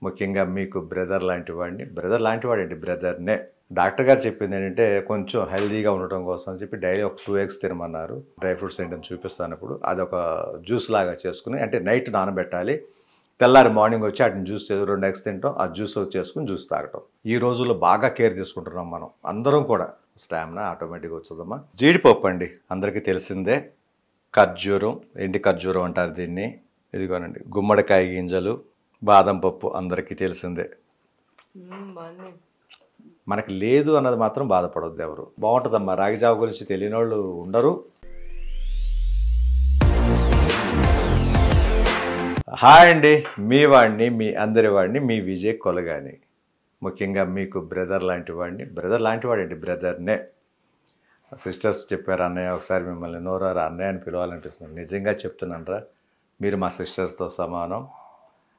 ముఖ్యంగా మీకు బ్రదర్ లాంటి వాడిని, బ్రదర్ లాంటి వాడండి, బ్రదర్‌నే. డాక్టర్ గారు చెప్పింది ఏంటంటే, కొంచెం హెల్తీగా ఉండటం కోసం అని చెప్పి డైలీ ఒక 2 ఎగ్స్ తినమన్నారు. డ్రై ఫ్రూట్స్ ఏంటని చూపిస్తాను ఇప్పుడు. అదొక జ్యూస్ లాగా చేసుకొని, అంటే నైట్ నానబెట్టాలి. తెల్లారి మార్నింగ్ వచ్చి వాటిని జ్యూస్ 2 ఎగ్స్ తినటం, ఆ జ్యూస్ చేసుకొని జ్యూస్ తాగటం. ఈ రోజుల్లో బాగా కేర్ తీసుకుంటున్నాం మనం. అందరం కూడా. స్టామినా ఆటోమేటిక్‌గా వచ్చేదమ్మా. జీడిపప్పు అండి, అందరికీ తెలిసిందే. ఖర్జూరం, ఎండి ఖర్జూరం అంటారు దీన్ని. ఇదిగోనండి గుమ్మడికాయ గింజలు, బాదం పప్పు అందరికీ తెలిసిందే. మనకి లేదు అన్నది మాత్రం బాధపడొద్దు ఎవరు. బాగుంటుందమ్మా. రాగి జావ గురించి తెలియని వాళ్ళు ఉండరు. హాయ్ అండి, మీ వాడిని, మీ అందరి వాడిని, మీ విజయ్ కొలగాని. ముఖ్యంగా మీకు బ్రదర్ లాంటి వాడిని, బ్రదర్ లాంటి వాడండి, బ్రదర్‌నే. సిస్టర్స్ చెప్పారు అన్నయ్య ఒకసారి మిమ్మల్ని నోరారా అన్నయ్య అని పిలవాలనిపిస్తుంది. నిజంగా చెప్తున్నానరా, మీరు మా సిస్టర్స్తో సమానం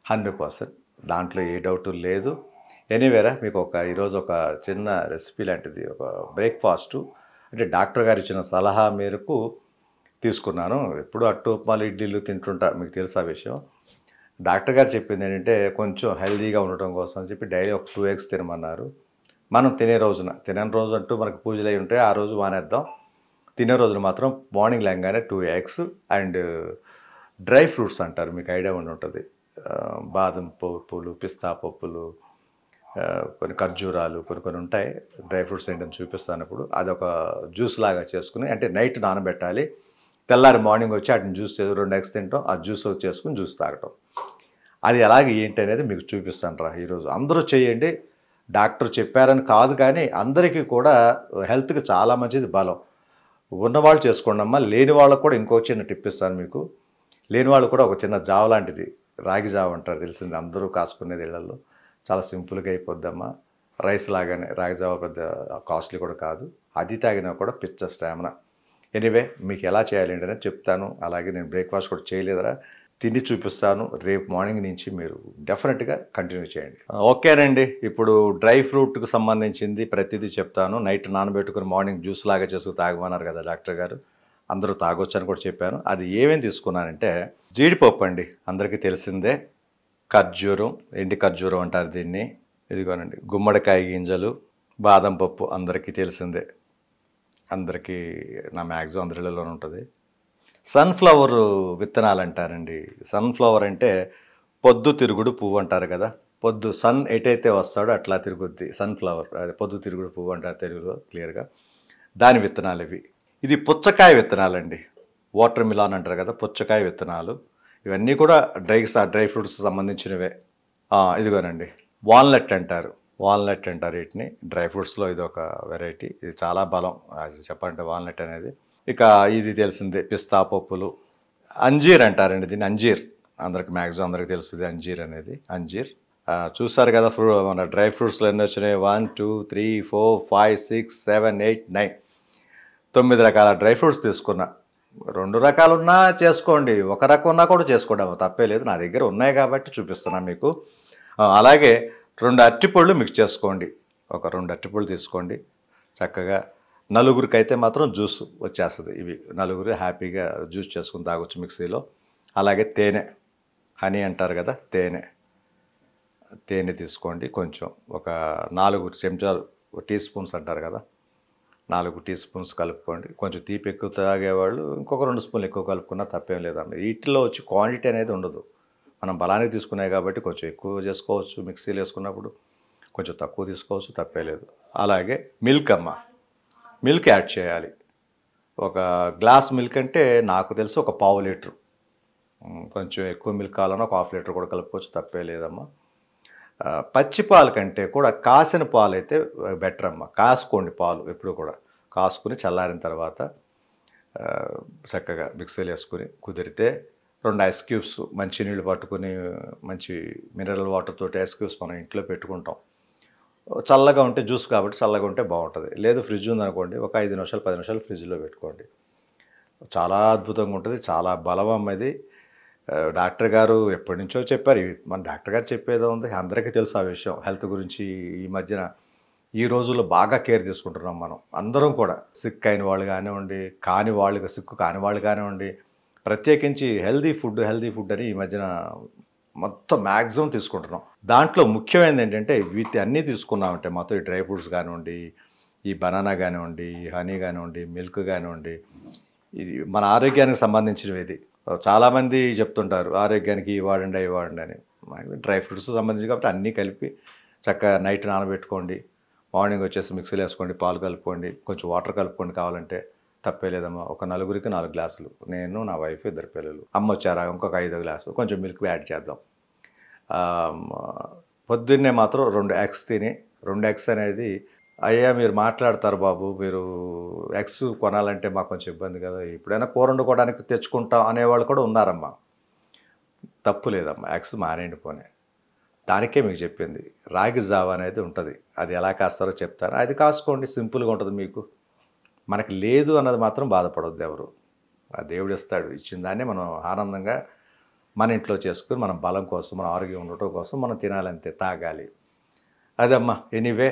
100%. దాంట్లో ఏ డౌటు లేదు. ఎనీవేరా, మీకు ఈరోజు ఒక చిన్న రెసిపీ లాంటిది, ఒక బ్రేక్ఫాస్టు, అంటే డాక్టర్ గారు ఇచ్చిన సలహా మేరకు తీసుకున్నాను. ఎప్పుడు అట్టు ఉప్మాలు ఇడ్లీలు తింటుంటా, మీకు తెలుసు ఆ విషయం. డాక్టర్ గారు చెప్పింది ఏంటంటే, కొంచెం హెల్తీగా ఉండటం కోసం అని చెప్పి డైలీ ఒక 2 ఎగ్స్ తినమన్నారు. మనం తినే రోజున, తినని రోజు అంటూ మనకు పూజలు అయి ఉంటాయి, ఆ రోజు మానేద్దాం. తినే రోజున మాత్రం మార్నింగ్ లేగానే 2 ఎగ్స్ అండ్ డ్రై ఫ్రూట్స్ అంటారు, మీకు ఐడియా ఉండి ఉంటుంది. బాదం పప్పులు, పిస్తా పప్పులు, కొన్ని ఖర్జూరాలు, కొన్ని ఉంటాయి. డ్రై ఫ్రూట్స్ ఏంటని చూపిస్తాను ఇప్పుడు. అదొక జ్యూస్ లాగా చేసుకుని, అంటే నైట్ నానబెట్టాలి. తెల్లారి మార్నింగ్ వచ్చి వాటిని జ్యూస్ 2 ఎగ్స్ తినటం, ఆ జ్యూస్ చేసుకుని జ్యూస్ తాగటం. అది ఎలాగ ఏంటి అనేది మీకు చూపిస్తాను రా ఈరోజు. అందరూ చేయండి. డాక్టర్ చెప్పారని కాదు, కానీ అందరికీ కూడా హెల్త్కి చాలా మంచిది, బలం. ఉన్నవాళ్ళు చేసుకోండి అమ్మా. లేని వాళ్ళకు కూడా ఇంకో చిన్న టిప్ ఇస్తాను మీకు. లేని వాళ్ళు కూడా ఒక చిన్న జావ లాంటిది, రాగి జావ అంటారు, తెలిసింది, అందరూ కాసుకునేది ఇళ్లలో. చాలా సింపుల్గా అయిపోద్దమ్మా. రైస్ లాగానే రాగి జావ పెద్ద కాస్ట్లీ కూడా కాదు. అది తాగినా కూడా పిచ్చ స్టామినా. ఎనీవే, మీకు ఎలా చేయాలి ఏంటనే చెప్తాను. అలాగే నేను బ్రేక్ఫాస్ట్ కూడా చేయలేదరా, తిని చూపిస్తాను. రేపు మార్నింగ్ నుంచి మీరు డెఫినెట్గా కంటిన్యూ చేయండి. ఓకేనండి, ఇప్పుడు డ్రై ఫ్రూట్కి సంబంధించింది ప్రతిదీ చెప్తాను. నైట్ నానబెట్టుకుని మార్నింగ్ జ్యూస్ లాగా చేసుకు తాగమన్నారు కదా డాక్టర్ గారు. అందరూ తాగొచ్చు అని కూడా చెప్పాను. అది ఏమేమి తీసుకున్నానంటే, జీడిపప్పు అండి, అందరికీ తెలిసిందే. ఖర్జూరం, ఎండి ఖర్జూరం అంటారు దీన్ని. ఇదిగోనండి గుమ్మడికాయ గింజలు, బాదం పప్పు అందరికీ తెలిసిందే. అందరికీ నా మ్యాక్సిమం అందరిలోనే ఉంటుంది. సన్ఫ్లవర్ విత్తనాలు అంటారండి. సన్ఫ్లవర్ అంటే పొద్దు తిరుగుడు పువ్వు అంటారు కదా. పొద్దు సన్ ఎటైతే వస్తాడో అట్లా తిరుగుద్ది సన్ఫ్లవర్. అది పొద్దు తిరుగుడు పువ్వు అంటారు తెలుగులో క్లియర్గా. దాని విత్తనాలు ఇవి. ఇది పుచ్చకాయ విత్తనాలండి. వాటర్ మిలాన్ అంటారు కదా, పుచ్చకాయ విత్తనాలు. ఇవన్నీ కూడా డ్రై ఫ్రూట్స్ సంబంధించినవే. ఇదిగోనండి వాల్నట్ అంటారు. వాల్నట్ అంటారు వీటిని. డ్రై ఫ్రూట్స్లో ఇది ఒక వెరైటీ. ఇది చాలా బలం అది చెప్పాలంటే వాల్నట్ అనేది. ఇక ఇది తెలిసిందే, పిస్తా పప్పులు. అంజీర్ అంటారండి దీన్ని, అంజీర్. మ్యాక్సిమం అందరికి తెలుస్తుంది అంజీర్ అనేది. అంజీర్ చూస్తారు కదా. మన డ్రై ఫ్రూట్స్లో ఎన్ని వచ్చినాయి? 1 2 3 4 5 6 7 8 9 9 రకాల డ్రై ఫ్రూట్స్ తీసుకున్నా. 2 రకాలు ఉన్నా చేసుకోండి, ఒక రకం ఉన్నా కూడా చేసుకోండి, తప్పే లేదు. నా దగ్గర ఉన్నాయి కాబట్టి చూపిస్తున్నాను మీకు. అలాగే 2 అరటిపళ్ళు మిక్స్ చేసుకోండి. ఒక 2 అరటిపళ్ళు తీసుకోండి. చక్కగా నలుగురికి అయితే మాత్రం జ్యూస్ వచ్చేస్తుంది. ఇవి నలుగురు హ్యాపీగా జ్యూస్ చేసుకుని తాగొచ్చు మిక్సీలో. అలాగే తేనె, హనీ అంటారు కదా, తేనె తీసుకోండి. కొంచెం ఒక 4 చెంచాలు, టీ స్పూన్స్ అంటారు కదా, 4 టీ స్పూన్స్ కలుపుకోండి. కొంచెం తీపి ఎక్కువ తాగేవాళ్ళు ఇంకొక 2 స్పూన్లు ఎక్కువ కలుపుకున్నా తప్పేం లేదండి. వీటిలో వచ్చి క్వాంటిటీ అనేది ఉండదు. మనం బలానికి తీసుకున్నాయి కాబట్టి కొంచెం ఎక్కువ చేసుకోవచ్చు. మిక్సీలో వేసుకున్నప్పుడు కొంచెం తక్కువ తీసుకోవచ్చు, తప్పే లేదు. అలాగే మిల్క్ అమ్మ, మిల్క్ యాడ్ చేయాలి. ఒక గ్లాస్ మిల్క్ అంటే నాకు తెలిసి ఒక 1/2 లీటరు. కొంచెం ఎక్కువ మిల్క్ కావాలన్నా ఒక 1/2 లీటర్ కూడా కలుపుకోవచ్చు, తప్పే లేదమ్మా. పచ్చి పాలు కంటే కూడా కాసిన పాలు అయితే బెటర్ అమ్మ. కాసుకోండి పాలు ఎప్పుడు కూడా. కాసుకుని చల్లారిన తర్వాత చక్కగా మిక్సీలో వేసుకుని, కుదిరితే 2 ఐస్ క్యూబ్స్ మంచినీళ్ళు పట్టుకుని, మంచి మినరల్ వాటర్ తోటి ఐస్ క్యూబ్స్ మనం ఇంట్లో పెట్టుకుంటాం. చల్లగా ఉంటే జ్యూస్ కాబట్టి చల్లగా ఉంటే బాగుంటుంది. లేదు ఫ్రిడ్జ్ ఉందనుకోండి, ఒక 5 నిమిషాలు 10 నిమిషాలు ఫ్రిడ్జ్లో పెట్టుకోండి. చాలా అద్భుతంగా ఉంటుంది, చాలా బలం అమ్మది. డాక్టర్ గారు ఎప్పటి నుంచో చెప్పారు. మన డాక్టర్ గారు చెప్పేదో ఉంది, అందరికీ తెలుసు ఆ విషయం. హెల్త్ గురించి ఈ మధ్యన ఈ రోజుల్లో బాగా కేర్ తీసుకుంటున్నాం మనం అందరం కూడా. సిక్ అయిన వాళ్ళు కానివ్వండి, సిక్ కాని వాళ్ళు కానివ్వండి, ప్రత్యేకించి హెల్దీ ఫుడ్ అని ఈ మధ్యన మొత్తం మ్యాక్సిమం తీసుకుంటున్నాం. దాంట్లో ముఖ్యమైనది ఏంటంటే వీటి అన్నీ తీసుకున్నామంటే మొత్తం ఈ డ్రై ఫ్రూట్స్ కానివ్వండి, ఈ బనానా కానివ్వండి, ఈ హనీ కానివ్వండి, మిల్క్ కానివ్వండి, ఇది మన ఆరోగ్యానికి సంబంధించినవి. ఇది చాలామంది చెప్తుంటారు ఆరోగ్యానికి ఇవి వాడండి అవి వాడండి అని. డ్రై ఫ్రూట్స్ సంబంధించి కాబట్టి అన్నీ కలిపి చక్కగా నైట్ నానబెట్టుకోండి, మార్నింగ్ వచ్చేసి మిక్సీలో వేసుకోండి, పాలు కలుపుకోండి, కొంచెం వాటర్ కలుపుకోండి కావాలంటే, తప్పే లేదమ్మా. ఒక నలుగురికి 4 గ్లాసులు, నేను నా వైఫ్ 2 పిల్లలు, అమ్మ వచ్చారా ఇంకొక 5 గ్లాసు, కొంచెం మిల్క్ యాడ్ చేద్దాం. పొద్దున్నే మాత్రం 2 ఎగ్స్ తిని, 2 ఎగ్స్ అనేది అయ్యా మీరు మాట్లాడతారు బాబు, మీరు ఎగ్స్ కొనాలంటే మాకు కొంచెం ఇబ్బంది కదా, ఎప్పుడైనా కూర వండుకోవడానికి తెచ్చుకుంటాం అనేవాళ్ళు కూడా ఉన్నారమ్మా. తప్పు లేదమ్మా, ఎగ్స్ మానేయండి పోనీ. దానికే మీకు చెప్పింది రాగి జావా అనేది ఉంటుంది, అది ఎలా కాస్తారో చెప్తాను, అది కాసుకోండి, సింపుల్గా ఉంటుంది మీకు. మనకి లేదు అన్నది మాత్రం బాధపడొద్దు ఎవరు, ఆ దేవుడు ఇస్తాడు, ఇచ్చిన దాన్ని మనం ఆనందంగా మన ఇంట్లో చేసుకుని మన బలం కోసం, మన ఆరోగ్యం ఉండటం కోసం మనం తినాలంతే, తాగాలి. అదమ్మా. ఎనీవే,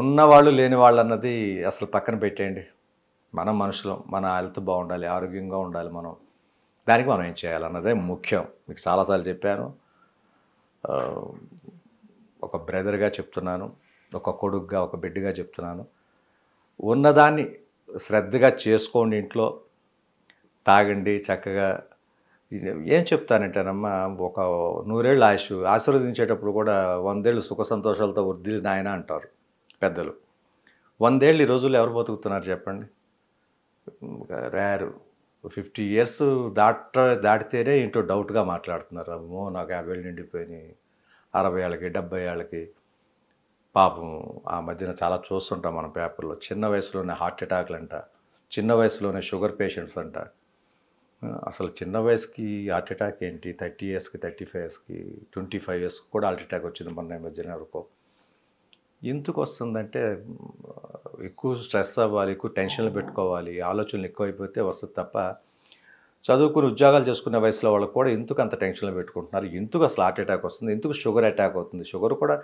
ఉన్నవాళ్ళు లేని వాళ్ళు అన్నది అసలు పక్కన పెట్టేయండి. మనం మనుషులం, మన హెల్త్ బాగుండాలి, ఆరోగ్యంగా ఉండాలి మనం, దానికి మనం ఏం చేయాలన్నదే ముఖ్యం. మీకు చాలాసార్లు చెప్పాను, ఒక బ్రదర్గా చెప్తున్నాను, ఒక కొడుకుగా, ఒక బిడ్డగా చెప్తున్నాను. ఉన్నదాన్ని శ్రద్ధగా చేసుకోండి, ఇంట్లో తాగండి చక్కగా. ఏం చెప్తానంటేనమ్మా, ఒక 100 ఏళ్ళు ఆయుష్ ఆశీర్వదించేటప్పుడు కూడా 100 ఏళ్ళు సుఖ సంతోషాలతో వృద్ధి నాయన అంటారు పెద్దలు. 100 ఏళ్ళు ఈ రోజుల్లో ఎవరు బతుకుతున్నారు చెప్పండి? రేరు. 50 ఇయర్స్ దాటితేనే ఏంటో డౌట్గా మాట్లాడుతున్నారు. అమ్మో నాకు 50 ఏళ్ళు నిండిపోయినాయి, 60 ఏళ్ళకి 70 ఏళ్ళకి. పాపం ఆ మధ్యన చాలా చూస్తుంటాం మనం పేపర్లో, చిన్న వయసులోనే హార్ట్ అటాక్లు అంట, చిన్న వయసులోనే షుగర్ పేషెంట్స్ అంట. అసలు చిన్న వయసుకి హార్ట్ అటాక్ ఏంటి? 30 ఇయర్స్కి, 35 ఇయర్స్కి, 25 ఇయర్స్కి కూడా హార్ట్ అటాక్ వచ్చింది మొన్న ఈ మధ్యన వరకు. ఎందుకు వస్తుందంటే ఎక్కువ స్ట్రెస్ అవ్వాలి, ఎక్కువ టెన్షన్లు పెట్టుకోవాలి, ఆలోచనలు ఎక్కువైపోతే వస్తుంది తప్ప, చదువుకుని ఉద్యోగాలు చేసుకునే వయసులో వాళ్ళకు కూడా ఎందుకు అంత టెన్షన్లు పెట్టుకుంటున్నారు, ఎందుకు అసలు హార్ట్ అటాక్ వస్తుంది, ఎందుకు షుగర్ అటాక్ అవుతుంది? షుగర్ కూడా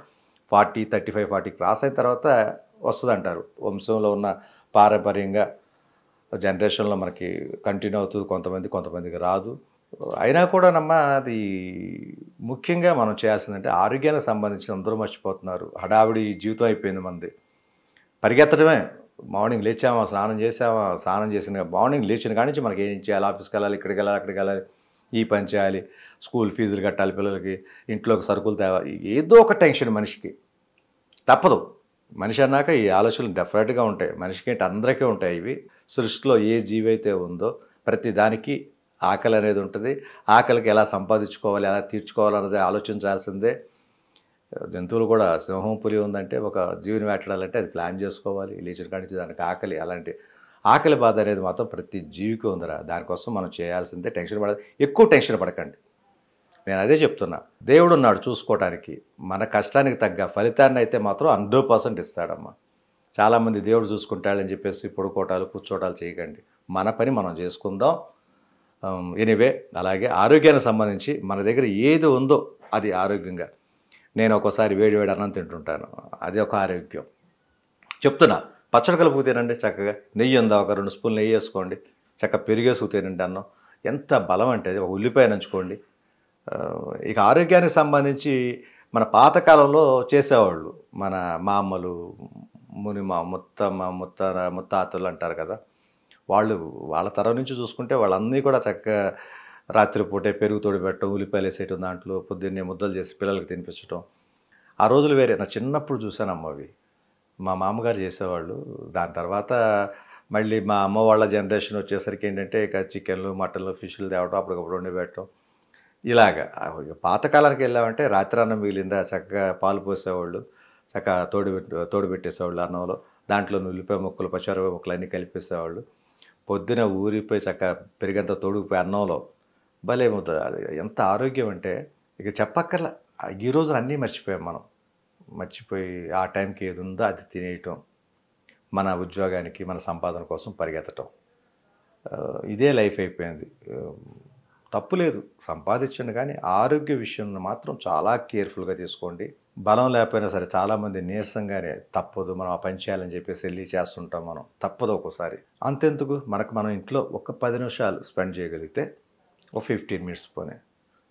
40, 35, 40 క్రాస్ అయిన తర్వాత వస్తుంది అంటారు. వంశంలో ఉన్న పారంపర్యంగా జనరేషన్లో మనకి కంటిన్యూ అవుతుంది, కొంతమందికి రాదు. అయినా కూడా అది ముఖ్యంగా మనం చేయాల్సిందంటే ఆరోగ్యానికి సంబంధించిన అందరూ మర్చిపోతున్నారు. హడావిడి జీవితం అయిపోయింది మనది, పరిగెత్తడమే. మార్నింగ్ లేచామా, స్నానం చేసిన మార్నింగ్ లేచిన కాడి నుంచి మనకి ఏం చేయాలి, ఆఫీస్కి వెళ్ళాలి, ఇక్కడికి వెళ్ళాలి, అక్కడికి వెళ్ళాలి, ఈ పని చేయాలి, స్కూల్ ఫీజులు కట్టాలి పిల్లలకి, ఇంట్లోకి సరుకులు తేవాలి, ఏదో ఒక టెన్షన్ మనిషికి. తప్పదు, మనిషి అన్నాక ఈ ఆలోచనలు డెఫినెట్గా ఉంటాయి. మనిషికి ఏంటి, అందరికీ ఉంటాయి ఇవి. సృష్టిలో ఏ జీవి అయితే ఉందో ప్రతి దానికి ఆకలి అనేది ఉంటుంది. ఆకలికి ఎలా సంపాదించుకోవాలి, ఎలా తీర్చుకోవాలన్నది ఆలోచించాల్సిందే. జంతువులు కూడా, సింహం పులి ఉందంటే ఒక జీవిని వేటాడాలంటే అది ప్లాన్ చేసుకోవాలి, లేచిన కాడి నుంచి దానికి ఆకలి. అలాంటి ఆకలి బాధ అనేది మాత్రం ప్రతి జీవికి ఉందిరా. దానికోసం మనం చేయాల్సిందే. టెన్షన్ పడదు, ఎక్కువ టెన్షన్ పడకండి. నేను అదే చెప్తున్నా, దేవుడు ఉన్నాడు చూసుకోవటానికి. మన కష్టానికి తగ్గ ఫలితాన్ని అయితే మాత్రం 100% ఇస్తాడమ్మా. చాలామంది దేవుడు చూసుకుంటాడని చెప్పేసి పడుకోవటాలు, కూర్చోటాలు చేయకండి. మన పని మనం చేసుకుందాం. ఎనీవే, అలాగే ఆరోగ్యానికి సంబంధించి మన దగ్గర ఏది ఉందో అది ఆరోగ్యంగా. నేను ఒక్కోసారి వేడి అన్నం తింటుంటాను, అది ఒక ఆరోగ్యం. చెప్తున్నా, పచ్చడి కలుపు తినండి చక్కగా, నెయ్యి ఉందా ఒక 2 స్పూన్లు నెయ్యి వేసుకోండి, చక్కగా పెరిగేసుకు తినండి అన్నం. ఎంత బలం అంటే అది. ఒక ఉల్లిపాయ నంచుకోండి. ఇక ఆరోగ్యానికి సంబంధించి మన పాతకాలంలో చేసేవాళ్ళు, మన మామలు, ముత్తాతలు అంటారు కదా, వాళ్ళ తరం నుంచి చూసుకుంటే వాళ్ళన్నీ కూడా చక్కగా రాత్రిపూటే పెరుగు తోడు పెట్టడం, ఉల్లిపాయలు వేసేయటం, దాంట్లో పొద్దున్నే ముద్దలు చేసి పిల్లలకి తినిపించడం. ఆ రోజులు వేరే. నా చిన్నప్పుడు చూశానమ్మ అవి, మా మామగారు చేసేవాళ్ళు. దాని తర్వాత మళ్ళీ మా అమ్మ వాళ్ళ జనరేషన్ వచ్చేసరికి ఏంటంటే ఇక చికెన్లు, మటన్లు, ఫిష్లు తేవటం, అప్పటికప్పుడు వండి పెట్టడం. ఇలాగా పాతకాలానికి వెళ్ళామంటే రాత్రి అన్నం మిగిలిందా చక్కగా పాలు పోసేవాళ్ళు, చక్కగా తోడు పెట్టేసేవాళ్ళు అన్నంలో. దాంట్లో ఉల్లిపాయ ముక్కలు, పచ్చిమిరపకాయ ముక్కలు అన్నీ కలిపేసేవాళ్ళు. పొద్దున ఊరిపోయి చక్కగా పెరిగంత తోడుకుపోయి అన్నంలో భలే ముద్ద. అది ఎంత ఆరోగ్యం అంటే ఇక చెప్పక్కర్లా. ఈ రోజున అన్నీ మర్చిపోయాం మనం. మర్చిపోయి ఆ టైంకి ఏది ఉందో అది తినేయటం, మన ఉద్యోగానికి, మన సంపాదన కోసం పరిగెత్తటం, ఇదే లైఫ్ అయిపోయింది. తప్పు లేదు, సంపాదించండి, కానీ ఆరోగ్య విషయంలో మాత్రం చాలా కేర్ఫుల్గా తీసుకోండి. బలం లేకపోయినా సరే చాలామంది నీరసంగానే, తప్పదు మనం ఆ పని చేయాలని చెప్పేసి వెళ్ళి చేస్తుంటాం మనం. తప్పదు ఒక్కోసారి. అంతెందుకు, మనం ఇంట్లో ఒక 10 నిమిషాలు స్పెండ్ చేయగలిగితే, ఒక 15 మినిట్స్ పోనీ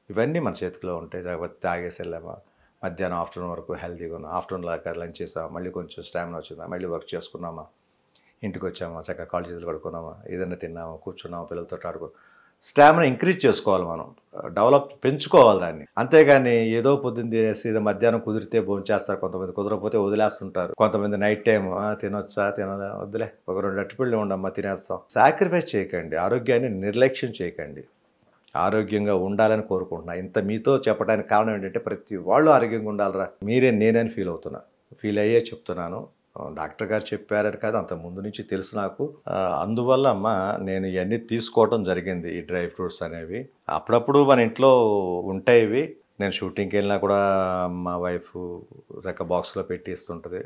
ఇవన్నీ మన చేతిలో ఉంటాయి. లేకపోతే తాగేసి వెళ్ళామా, మధ్యాహ్నం ఆఫ్టర్నూన్ వరకు హెల్తీగా ఉన్నాం, ఆఫ్టర్నూన్ లాగా లంచ్ చేసామా, మళ్ళీ కొంచెం స్టామినా వచ్చిందా, మళ్ళీ వర్క్ చేసుకున్నామా, ఇంటికి వచ్చామా, చక్కగా కాళ్ళు చేతులు కడుక్కున్నామా, ఏదైనా తిన్నామా, కూర్చున్నామా, పిల్లలతో ఆడుకో, స్టామినా ఇంక్రీజ్ చేసుకోవాలి, మనం డెవలప్ పెంచుకోవాలి దాన్ని. అంతేగాని ఏదో పొద్దున్న తినేసి ఏదో మధ్యాహ్నం కుదిరితే భోంచేస్తారు, కొంతమంది కుదరకపోతే వదిలేస్తుంటారు, కొంతమంది నైట్ టైం తినొచ్చా తినదా వద్దులే ఒక 2 అరటిపళ్ళు ఉండమ్మా తినేస్తాం. సాక్రిఫైస్ చేయకండి, ఆరోగ్యాన్ని నిర్లక్ష్యం చేయకండి. ఆరోగ్యంగా ఉండాలని కోరుకుంటున్నా. ఇంత మీతో చెప్పడానికి కారణం ఏంటంటే ప్రతి వాళ్ళు ఆరోగ్యంగా ఉండాలిరా, మీరే నేనని ఫీల్ అయ్యే చెప్తున్నాను. డాక్టర్ గారు చెప్పారని కాదు, అంత ముందు నుంచి తెలుసు నాకు. అందువల్ల అమ్మ నేను ఇవన్నీ తీసుకోవడం జరిగింది, ఈ డ్రై ఫ్రూట్స్ అనేవి. అప్పుడప్పుడు మన ఇంట్లో ఉంటాయి ఇవి. నేను షూటింగ్కి వెళ్ళినా కూడా మా వైఫ్ చక్కగా బాక్స్లో పెట్టి ఇస్తుంటుంది.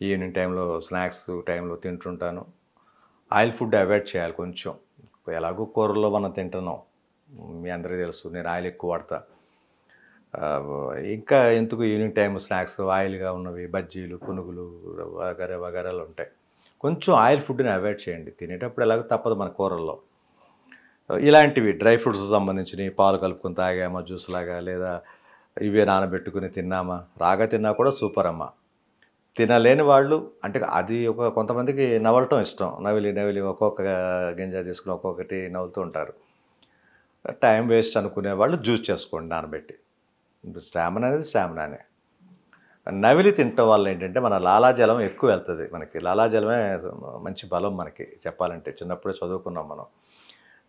ఈవినింగ్ టైంలో స్నాక్స్ టైంలో తింటుంటాను. ఆయిల్ ఫుడ్ అవాయిడ్ చేయాలి కొంచెం. ఎలాగో కూరల్లో మనం తింటున్నాం, మీ అందరికీ తెలుసు, నేను ఆయిల్ ఎక్కువ వాడతా. ఇంకా ఎందుకు ఈవినింగ్ టైం స్నాక్స్ ఆయిల్గా ఉన్నవి, బజ్జీలు, పునుగులు వగరాలు ఉంటాయి. కొంచెం ఆయిల్ ఫుడ్ని అవాయిడ్ చేయండి. తినేటప్పుడు ఎలాగో తప్పదు మన కూరల్లో. ఇలాంటివి డ్రై ఫ్రూట్స్ సంబంధించినవి పాలు కలుపుకొని తాగామా జ్యూస్ లాగా, లేదా ఇవే నానబెట్టుకుని తిన్నామా, రాగా తిన్నా కూడా సూపర్ అమ్మ. తినలేని వాళ్ళు అంటే అది కొంతమందికి నవలటం ఇష్టం, నవిలి ఒక్కొక్క గింజ తీసుకుని ఒక్కొక్కటి నవ్వుతూ ఉంటారు. టైం వేస్ట్ అనుకునే వాళ్ళు జ్యూస్ చేసుకోండి నానబెట్టి. స్టామినా అనేది స్టామినానే. నవిలి తినటం వల్ల ఏంటంటే మన లాలాజలం ఎక్కువ వెళ్తుంది. మనకి లాలాజలమే మంచి బలం. మనకి చెప్పాలంటే చిన్నప్పుడే చదువుకున్నాం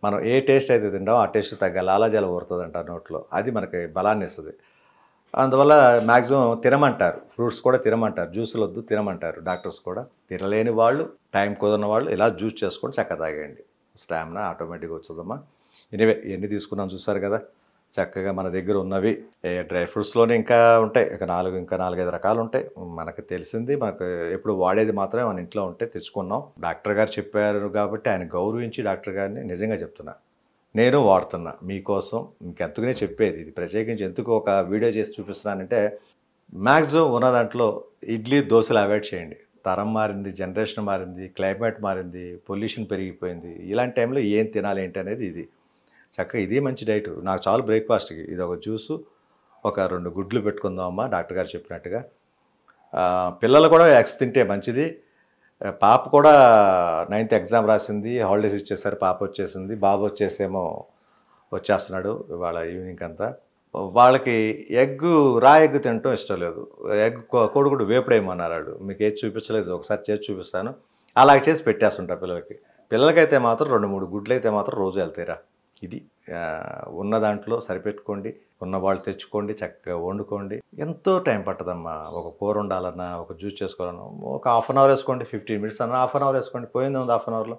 మనం ఏ టేస్ట్ అయితే తింటామో ఆ టేస్ట్ తగ్గ లాలాజలం ఊరుతుంది అంటారు నోట్లో, అది మనకి బలాన్ని ఇస్తుంది. అందువల్ల మ్యాక్సిమం తినమంటారు, ఫ్రూట్స్ కూడా తినమంటారు, జ్యూసులు వద్దు తినమంటారు డాక్టర్స్ కూడా. తినలేని వాళ్ళు, టైం కుదరని వాళ్ళు ఇలా జ్యూస్ చేసుకొని చక్కగా తాగండి, స్టామినా ఆటోమేటిక్గా వచ్చేదమ్మా. ఎనీవే ఎన్ని తీసుకున్నాం చూసారు కదా, చక్కగా మన దగ్గర ఉన్నవి. డ్రై ఫ్రూట్స్లోనే ఇంకా ఉంటాయి, ఇంకా 4-5 రకాలు ఉంటాయి. మనకు తెలిసింది, మనకు ఎప్పుడు వాడేది మాత్రమే మన ఇంట్లో ఉంటే తెచ్చుకున్నాం. డాక్టర్ గారు చెప్పారు కాబట్టి ఆయన గౌరవించి డాక్టర్ గారిని నిజంగా చెప్తున్నా, నేను వాడుతున్నా మీకోసం. ఇంకెందుకునే చెప్పేది, ఇది ప్రత్యేకించి ఎందుకు ఒక వీడియో చేసి చూపిస్తున్నానంటే, మ్యాక్సిమం ఉన్న దాంట్లో ఇడ్లీ దోశలు అవాయిడ్ చేయండి. తరం మారింది, జనరేషన్ మారింది, క్లైమేట్ మారింది, పొల్యూషన్ పెరిగిపోయింది. ఇలాంటి టైంలో ఏం తినాలి ఏంటి అనేది ఇది చక్కగా ఇది మంచి డైట్. నాకు చాలు బ్రేక్ఫాస్ట్కి ఇది ఒక జ్యూసు, ఒక 2 గుడ్లు పెట్టుకుందామమ్మా డాక్టర్ గారు చెప్పినట్టుగా. పిల్లలు కూడా ఎగ్స్ తింటే మంచిది. పాప కూడా 9th ఎగ్జామ్ రాసింది, హాలిడేస్ ఇచ్చేసారు, పాప వచ్చేసింది. బాబు వచ్చేస్తున్నాడు ఇవాళ ఈవినింగ్ అంతా. వాళ్ళకి రా ఎగ్ తినటం ఇష్టం లేదు. కోడిగుడ్డు వేపుడేయమన్నారు. మీకు ఏది చూపించలేదు, ఒకసారి చేసి చూపిస్తాను. అలాగే చేసి పెట్టేస్తుంటా పిల్లలకైతే మాత్రం 2-3 గుడ్లు అయితే మాత్రం రోజు వెళ్తాయిరా. ఇది ఉన్న దాంట్లో సరిపెట్టుకోండి, ఉన్న వాళ్ళు తెచ్చుకోండి, చక్కగా వండుకోండి. ఎంతో టైం పట్టదమ్మా. ఒక కూర ఉండాలన్నా, ఒక జ్యూస్ చేసుకోవాలన్నా ఒక 1/2 అవర్ వేసుకోండి, 15 minutes అన్నా 1/2 అవర్ వేసుకోండి, పోయింది ఉంది 1/2 అవర్లో.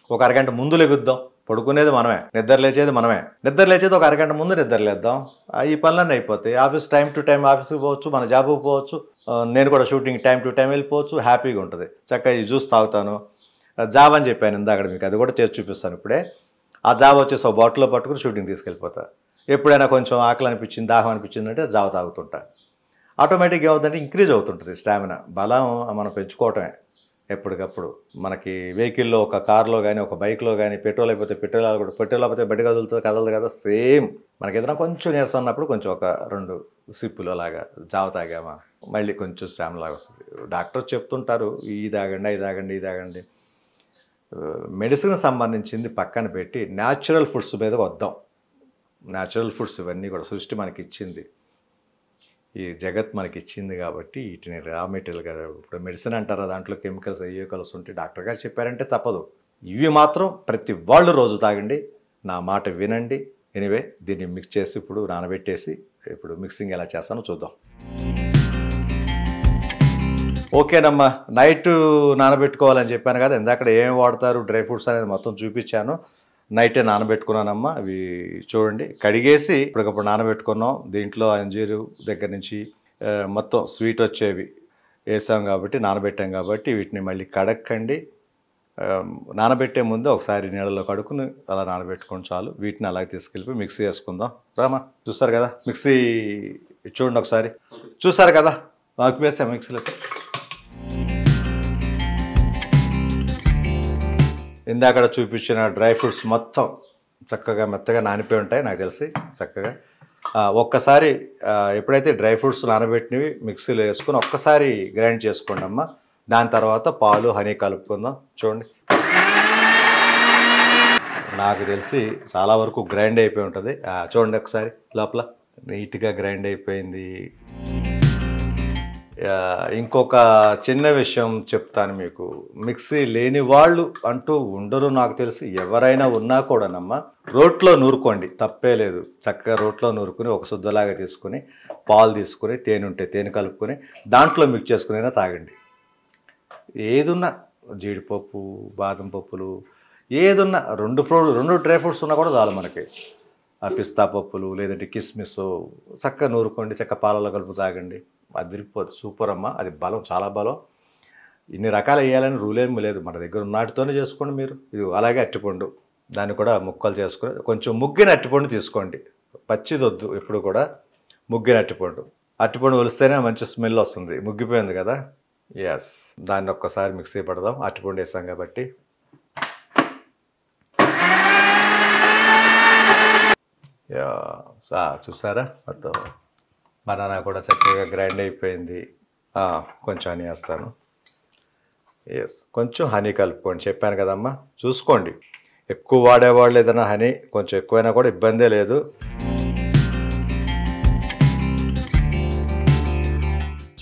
ఒక అరగంట ముందు లెగుద్దాం, పడుకునేది మనమే, నిద్ర లేచేది మనమే. నిద్ర లేచేది ఒక అరగంట ముందు నిద్ర లేద్దాం, ఈ పనులన్నీ అయిపోతాయి. ఆఫీస్ టైం టు టైం ఆఫీస్కి పోవచ్చు, మన జాబ్కి పోవచ్చు, నేను కూడా షూటింగ్ టైం టు టైం వెళ్ళిపోవచ్చు, హ్యాపీగా ఉంటుంది. చక్కగా ఈ జ్యూస్ తాగుతాను. జాబ్ అని చెప్పాను ఇందాక మీకు, అది కూడా చేసి చూపిస్తాను ఇప్పుడే. ఆ జాబ్ వచ్చేసి ఒక బాటిల్లో పట్టుకుని షూటింగ్ తీసుకెళ్ళిపోతా. ఎప్పుడైనా కొంచెం ఆకలి అనిపించింది, దాహం అనిపించిందంటే జావ తాగుతుంటా. ఆటోమేటిక్గా ఏమవుతుందంటే ఇంక్రీజ్ అవుతుంటుంది స్టామినా. బలం మనం పెంచుకోవటమే ఎప్పటికప్పుడు. మనకి వెహికల్లో, ఒక కార్లో కానీ, ఒక బైక్లో కానీ పెట్రోల్ అయిపోతే పెట్రోల్ అయిపోతే బయట కదలదు కదా, సేమ్ మనకి ఏదైనా కొంచెం నీరసం అన్నప్పుడు కొంచెం ఒక 2 సిప్పులు అలాగా జావ తాగామా మళ్ళీ కొంచెం స్టామినా లాగా వస్తుంది. డాక్టర్ చెప్తుంటారు ఇది తాగండి. మెడిసిన్ సంబంధించింది పక్కన పెట్టి న్యాచురల్ ఫుడ్స్ మీదకి వద్దాం. న్యాచురల్ ఫుడ్స్ ఇవన్నీ కూడా సృష్టి మనకి ఇచ్చింది, ఈ జగత్ మనకి ఇచ్చింది కాబట్టి వీటిని రా మెటీరియల్ కదా. ఇప్పుడు మెడిసిన్ అంటారా, దాంట్లో కెమికల్స్ అయ్యో కలిసి ఉంటే డాక్టర్ గారు చెప్పారంటే తప్పదు. ఇవి మాత్రం ప్రతి వాళ్ళు రోజు తాగండి, నా మాట వినండి. ఎనీవే దీన్ని మిక్స్ చేసి ఇప్పుడు నానబెట్టేసి ఇప్పుడు మిక్సింగ్ ఎలా చేస్తానో చూద్దాం. ఓకేనమ్మా, నైట్ నానబెట్టుకోవాలని చెప్పాను కదా, ఇందాక ఏం వాడతారు డ్రై ఫ్రూట్స్ అనేది మొత్తం చూపించాను. నైటే నానబెట్టుకున్నానమ్మా. అవి చూడండి, కడిగేసి ఇప్పటికప్పుడు నానబెట్టుకున్నాం. దీంట్లో అంజీరు దగ్గర నుంచి మొత్తం స్వీట్ వచ్చేవి వేసాం కాబట్టి, నానబెట్టాం కాబట్టి వీటిని మళ్ళీ కడక్కండి. నానబెట్టే ముందు ఒకసారి నీళ్ళలో కడుక్కుని అలా నానబెట్టుకోండి చాలు. వీటిని అలాగే తీసుకెళ్ళిపోయి మిక్సీ వేసుకుందాం. రామా, చూస్తారు కదా మిక్సీ, చూడండి ఒకసారి. చూసారు కదా, మాకు వేసాం మిక్సీలో. ఇందాక చూపించిన డ్రై ఫ్రూట్స్ మొత్తం చక్కగా మెత్తగా నానిపోయి ఉంటాయి నాకు తెలిసి. చక్కగా ఒక్కసారి ఎప్పుడైతే డ్రై ఫ్రూట్స్ నానబెట్టినవి మిక్సీలో వేసుకొని ఒక్కసారి గ్రైండ్ చేసుకోండి అమ్మ. దాని తర్వాత పాలు హనీ కలుపుకుందాం. చూడండి, నాకు తెలిసి చాలా వరకు గ్రైండ్ అయిపోయి ఉంటుంది. చూడండి ఒకసారి, లోపల నీట్గా గ్రైండ్ అయిపోయింది. ఇంకొక చిన్న విషయం చెప్తాను మీకు. మిక్సీ లేని వాళ్ళు అంటూ ఉండరు నాకు తెలిసి. ఎవరైనా ఉన్నా కూడానమ్మా రోట్లో నూరుకోండి, తప్పే లేదు. చక్కగా రోట్లో నూరుకుని ఒక శుద్ధలాగా తీసుకుని పాలు తీసుకుని తేనె ఉంటే తేనె కలుపుకొని దాంట్లో మిక్స్ చేసుకునైనా తాగండి. ఏదున్నా జీడిపప్పు, బాదం పప్పులు, ఏదున్నా రెండు డ్రై ఫ్రూట్స్ ఉన్నా కూడా చాలు మనకి. పిస్తా పప్పులు లేదంటే కిస్మిస్ చక్కగా నూరుకోండి, చక్క పాలలో కలుపు తాగండి. అదిరిపోదు, సూపర్ అమ్మ. అది బలం, చాలా బలం. ఇన్ని రకాలు వేయాలని రూల్ ఏమి లేదు, మన దగ్గర ఉన్నటితోనే చేసుకోండి మీరు. ఇది అలాగే అరటిపండు, దాన్ని కూడా ముక్కలు చేసుకుని కొంచెం ముగ్గిన అరటిపండు తీసుకోండి. పచ్చిది వద్దు ఎప్పుడు కూడా, ముగ్గిన అరటిపండు. అరటిపండు ఒలిస్తేనే మంచి స్మెల్ వస్తుంది. ముగ్గిపోయింది కదా, ఎస్. దాన్ని ఒక్కసారి మిక్సీ పడదాం, అరటిపండు వేసాం కాబట్టి. చూసారా, మొత్తం బనానా కూడా చక్కగా గ్రైండ్ అయిపోయింది. కొంచెం హనీ వేస్తాను. ఎస్, కొంచెం హనీ కలుపుకోండి. చెప్పాను కదమ్మా, చూసుకోండి. ఎక్కువ వాడేవాళ్ళు ఏదైనా హనీ కొంచెం ఎక్కువైనా కూడా ఇబ్బందే లేదు.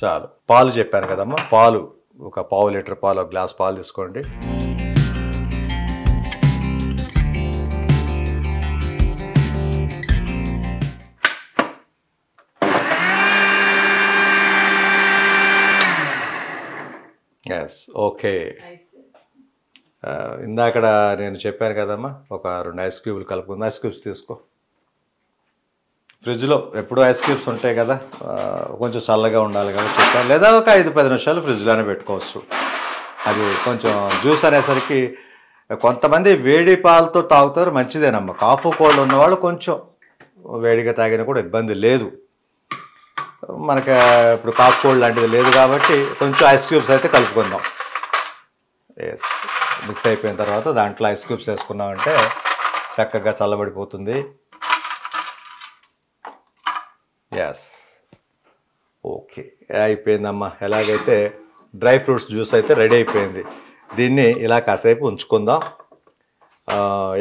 చాలు. పాలు చెప్పాను కదమ్మా, పాలు ఒక పావు లీటర్ పాలు, ఒక గ్లాస్ పాలు తీసుకోండి. Yes, okay. ఇందాకడ నేను చెప్పాను కదమ్మా, ఒక 2 ఐస్ క్యూబ్లు కలుపుకుందాం. ఐస్ క్యూబ్స్ తీసుకో. ఫ్రిడ్జ్లో ఎప్పుడు ఐస్ క్యూబ్స్ ఉంటాయి కదా, కొంచెం చల్లగా ఉండాలి కదా చెప్పాను. లేదా ఒక 5-10 నిమిషాలు ఫ్రిడ్జ్లోనే పెట్టుకోవచ్చు. అది కొంచెం జ్యూస్ అనేసరికి కొంతమంది వేడి పాలతో తాగుతారు, మంచిదేనమ్మా. కాఫ్ కోల్డ్ ఉన్నవాళ్ళు కొంచెం వేడిగా తాగినా కూడా ఇబ్బంది లేదు. మనకి ఇప్పుడు కాఫ్ కోల్డ్ లాంటిది లేదు కాబట్టి కొంచెం ఐస్ క్యూబ్స్ అయితే కలుపుకుందాం. ఎస్, మిక్స్ అయిపోయిన తర్వాత దాంట్లో ఐస్ క్యూబ్స్ వేసుకున్నామంటే చక్కగా చల్లబడిపోతుంది. ఎస్, ఓకే, అయిపోయిందమ్మా. ఎలాగైతే డ్రై ఫ్రూట్స్ జ్యూస్ అయితే రెడీ అయిపోయింది. దీన్ని ఇలా కాసేపు ఉంచుకుందాం.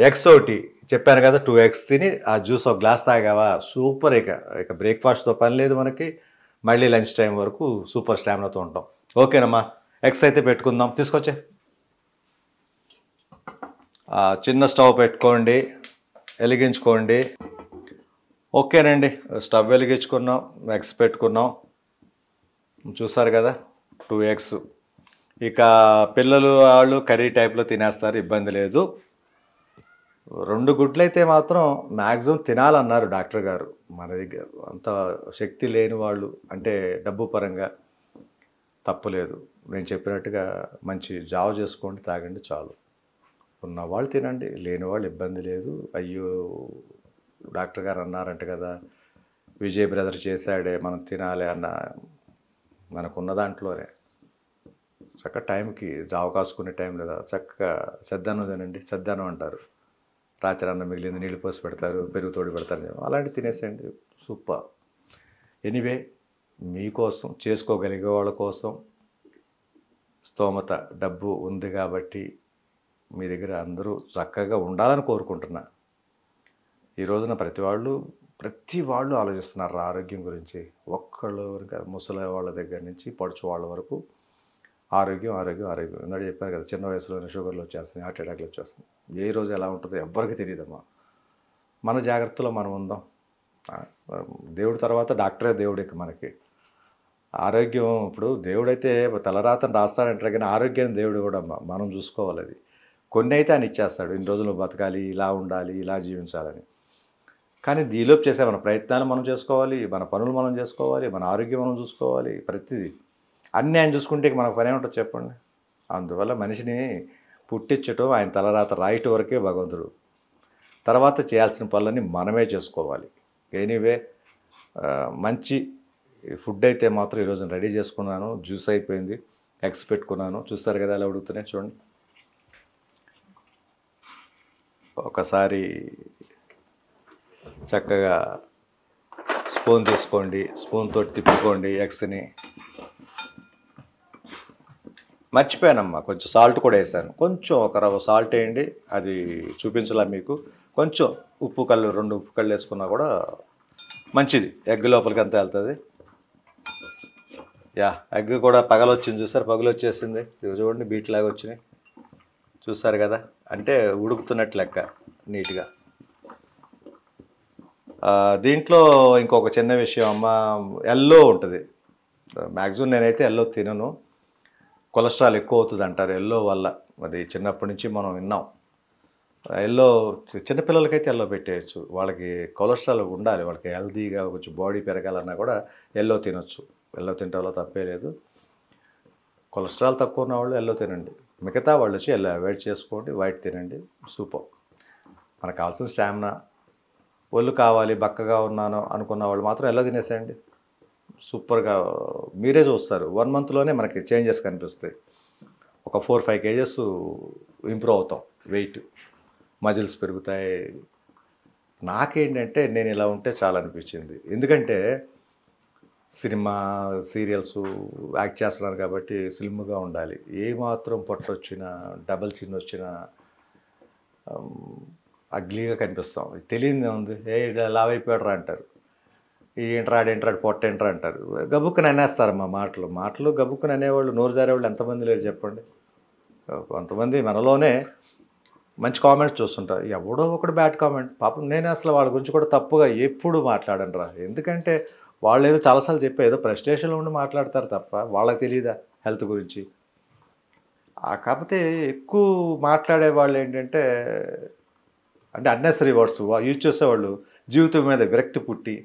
ఎగ్స్ ఒకటి చెప్పాను కదా, 2 eggs తిని ఆ జ్యూస్ ఒక గ్లాస్ తాగావా సూపర్. ఇక బ్రేక్ఫాస్ట్తో పని లేదు మనకి. మళ్ళీ లంచ్ టైం వరకు సూపర్ స్టామినాతో ఉంటాం. ఓకేనమ్మా, ఎగ్స్ అయితే పెట్టుకుందాం. తీసుకొచ్చే. చిన్న స్టవ్ పెట్టుకోండి, వెలిగించుకోండి. ఓకేనండి, స్టవ్ వెలిగించుకున్నాం, ఎగ్స్ పెట్టుకున్నాం. చూసారు కదా, 2 eggs. ఇక పిల్లలు వాళ్ళు కర్రీ టైప్లో తినేస్తారు, ఇబ్బంది లేదు. 2 గుడ్లు అయితే మాత్రం మ్యాక్సిమం తినాలన్నారు డాక్టర్ గారు. మన దగ్గర అంత శక్తి లేని వాళ్ళు అంటే డబ్బు పరంగా తప్పులేదు. నేను చెప్పినట్టుగా మంచి జావ చేసుకోండి, తాగండి, చాలు. ఉన్నవాళ్ళు తినండి, లేని వాళ్ళు ఇబ్బంది లేదు. అయ్యో డాక్టర్ గారు అన్నారంట కదా, విజయ్ బ్రదర్ చేశాడే మనం తినాలి అన్న, మనకున్న దాంట్లోనే చక్కగా టైంకి జావ కాసుకునే టైం లేదా చక్కగా సద్దన్నం తినండి. సద్దన్నం అంటారు, రాత్రి అన్నం మిగిలింది నీళ్ళు పోసి పెడతారు, పెరుగు తోడు పెడతారు, అలాంటివి తినేసేయండి, సూపర్. ఎనీవే, మీకోసం, చేసుకోగలిగే వాళ్ళ కోసం స్తోమత డబ్బు ఉంది కాబట్టి మీ దగ్గర అందరూ చక్కగా ఉండాలని కోరుకుంటున్నా. ఈ రోజున ప్రతి వాళ్ళు ఆలోచిస్తున్నారు ఆరోగ్యం గురించి. ఒక్కళ్ళు ముసలి వాళ్ళ దగ్గర నుంచి పడుచు వాళ్ళ వరకు ఆరోగ్యం. ఇందాక చెప్పారు కదా, చిన్న వయసులోనే షుగర్లు వచ్చేస్తున్నాయి, హార్ట్ అటాక్లు వచ్చేస్తున్నాయి. ఏ రోజు ఎలా ఉంటుందో ఎవ్వరికి తెలియదమ్మా. మన జాగ్రత్తలో మనం ఉందాం. దేవుడి తర్వాత డాక్టరే దేవుడు. ఇక మనకి ఆరోగ్యం, ఇప్పుడు దేవుడైతే తలరాతను రాస్తాడంటారు కానీ ఆరోగ్యాన్ని దేవుడు కూడా మనం చూసుకోవాలి. అది కొన్ని అయితే ఆయన ఇచ్చేస్తాడు, ఇన్ని రోజులు బతకాలి, ఇలా ఉండాలి, ఇలా జీవించాలని. కానీ దీలోపు చేసే మన ప్రయత్నాలు మనం చేసుకోవాలి, మన పనులు మనం చేసుకోవాలి, మన ఆరోగ్యం మనం చూసుకోవాలి. ప్రతిదీ అన్నీ ఆయన చూసుకుంటే మనకు పని ఏముంటుంది చెప్పండి. అందువల్ల మనిషిని పుట్టించటం, ఆయన తలరాత రాయటం వరకే భగవంతుడు. తర్వాత చేయాల్సిన పనులన్నీ మనమే చేసుకోవాలి. ఎనీవే, మంచి ఫుడ్ అయితే మాత్రం ఈరోజు రెడీ చేసుకున్నాను. జ్యూస్ అయిపోయింది, ఎగ్స్ పెట్టుకున్నాను. చూస్తారు కదా ఎలా ఉడుకుతున్నాయి, చూడండి. ఒకసారి చక్కగా స్పూన్ తీసుకోండి, స్పూన్ తోటి తిప్పుకోండి ఎగ్స్ని. మర్చిపోయానమ్మా, కొంచెం సాల్ట్ కూడా వేసాను. కొంచెం ఒక రవ్వ సాల్ట్ వేయండి, అది చూపించలా మీకు. కొంచెం ఉప్పు కళ్ళు, 2 ఉప్పు కళ్ళు వేసుకున్నా కూడా మంచిది, ఎగ్ లోపలికి అంతా వెళ్తుంది. యా, ఎగ్ కూడా పగలొచ్చింది చూసారు, పగులొచ్చేసింది. ఇది చూడండి, బీట్లాగా వచ్చినాయి చూసారు కదా, అంటే ఉడుకుతున్నట్టు లెక్క నీట్గా. దీంట్లో ఇంకొక చిన్న విషయం అమ్మ, ఎల్లో ఉంటుంది. మ్యాక్సిమం నేనైతే ఎల్లో తినను, కొలెస్ట్రాల్ ఎక్కువ అవుతుంది అంటారు ఎల్లో వల్ల. అది చిన్నప్పటి నుంచి మనం విన్నాం. ఎల్లో చిన్నపిల్లలకైతే ఎల్లో పెట్టేయచ్చు, వాళ్ళకి కొలెస్ట్రాల్ ఉండాలి, వాళ్ళకి హెల్తీగా కొంచెం బాడీ పెరగాలన్నా కూడా ఎల్లో తినొచ్చు. ఎల్లో తినడంలో తప్పే లేదు. కొలెస్ట్రాల్ తక్కువ ఉన్న వాళ్ళు ఎల్లో తినండి, మిగతా వాళ్ళు వచ్చి ఎల్లో అవాయిడ్ చేసుకోండి, వైట్ తినండి. సూపర్. మనకు కావాల్సిన స్టామినా, ఒళ్ళు కావాలి, బక్కగా ఉన్నాను అనుకున్న వాళ్ళు మాత్రం ఎల్లో తినేసేయండి. సూపర్గా మీరే చూస్తారు, 1 మంత్లోనే మనకి చేంజెస్ కనిపిస్తాయి. ఒక 4-5 కేజెస్ ఇంప్రూవ్ అవుతాం, వెయిట్, మజిల్స్ పెరుగుతాయి. నాకేంటంటే నేను ఇలా ఉంటే చాలా అనిపించింది, ఎందుకంటే సినిమా సీరియల్స్ యాక్ట్ చేస్తున్నారు కాబట్టి స్లిమ్గా ఉండాలి. ఏమాత్రం పొట్ట వచ్చినా, డబల్ చిన్ వచ్చినా అగ్లీగా కనిపిస్తాం. తెలియదు ఉంది, లావ్ అయిపోయాడు రా అంటారు, ఈ ఏంట్రాడు పొట్ట ఏంట్రా అంటారు. గబుక్కుని అనేస్తారమ్మా మాటలు గబుక్కుని అనేవాళ్ళు, నోరు జారేవాళ్ళు ఎంతమంది లేరు చెప్పండి. కొంతమంది మనలోనే మంచి కామెంట్స్ చూస్తుంటారు, ఎవడో ఒకడు బ్యాడ్ కామెంట్. పాపం నేను అసలు వాళ్ళ గురించి కూడా తప్పుగా ఎప్పుడు మాట్లాడను రా, ఎందుకంటే వాళ్ళు ఏదో చాలాసార్లు చెప్పే ఏదో ప్రెస్టేషన్లో ఉండి మాట్లాడతారు తప్ప వాళ్ళకి తెలియదా హెల్త్ గురించి. కాకపోతే ఎక్కువ మాట్లాడే వాళ్ళు ఏంటంటే, అంటే అన్నెసరీ వర్డ్స్ యూజ్ చేసేవాళ్ళు జీవితం మీద విరక్తి పుట్టి,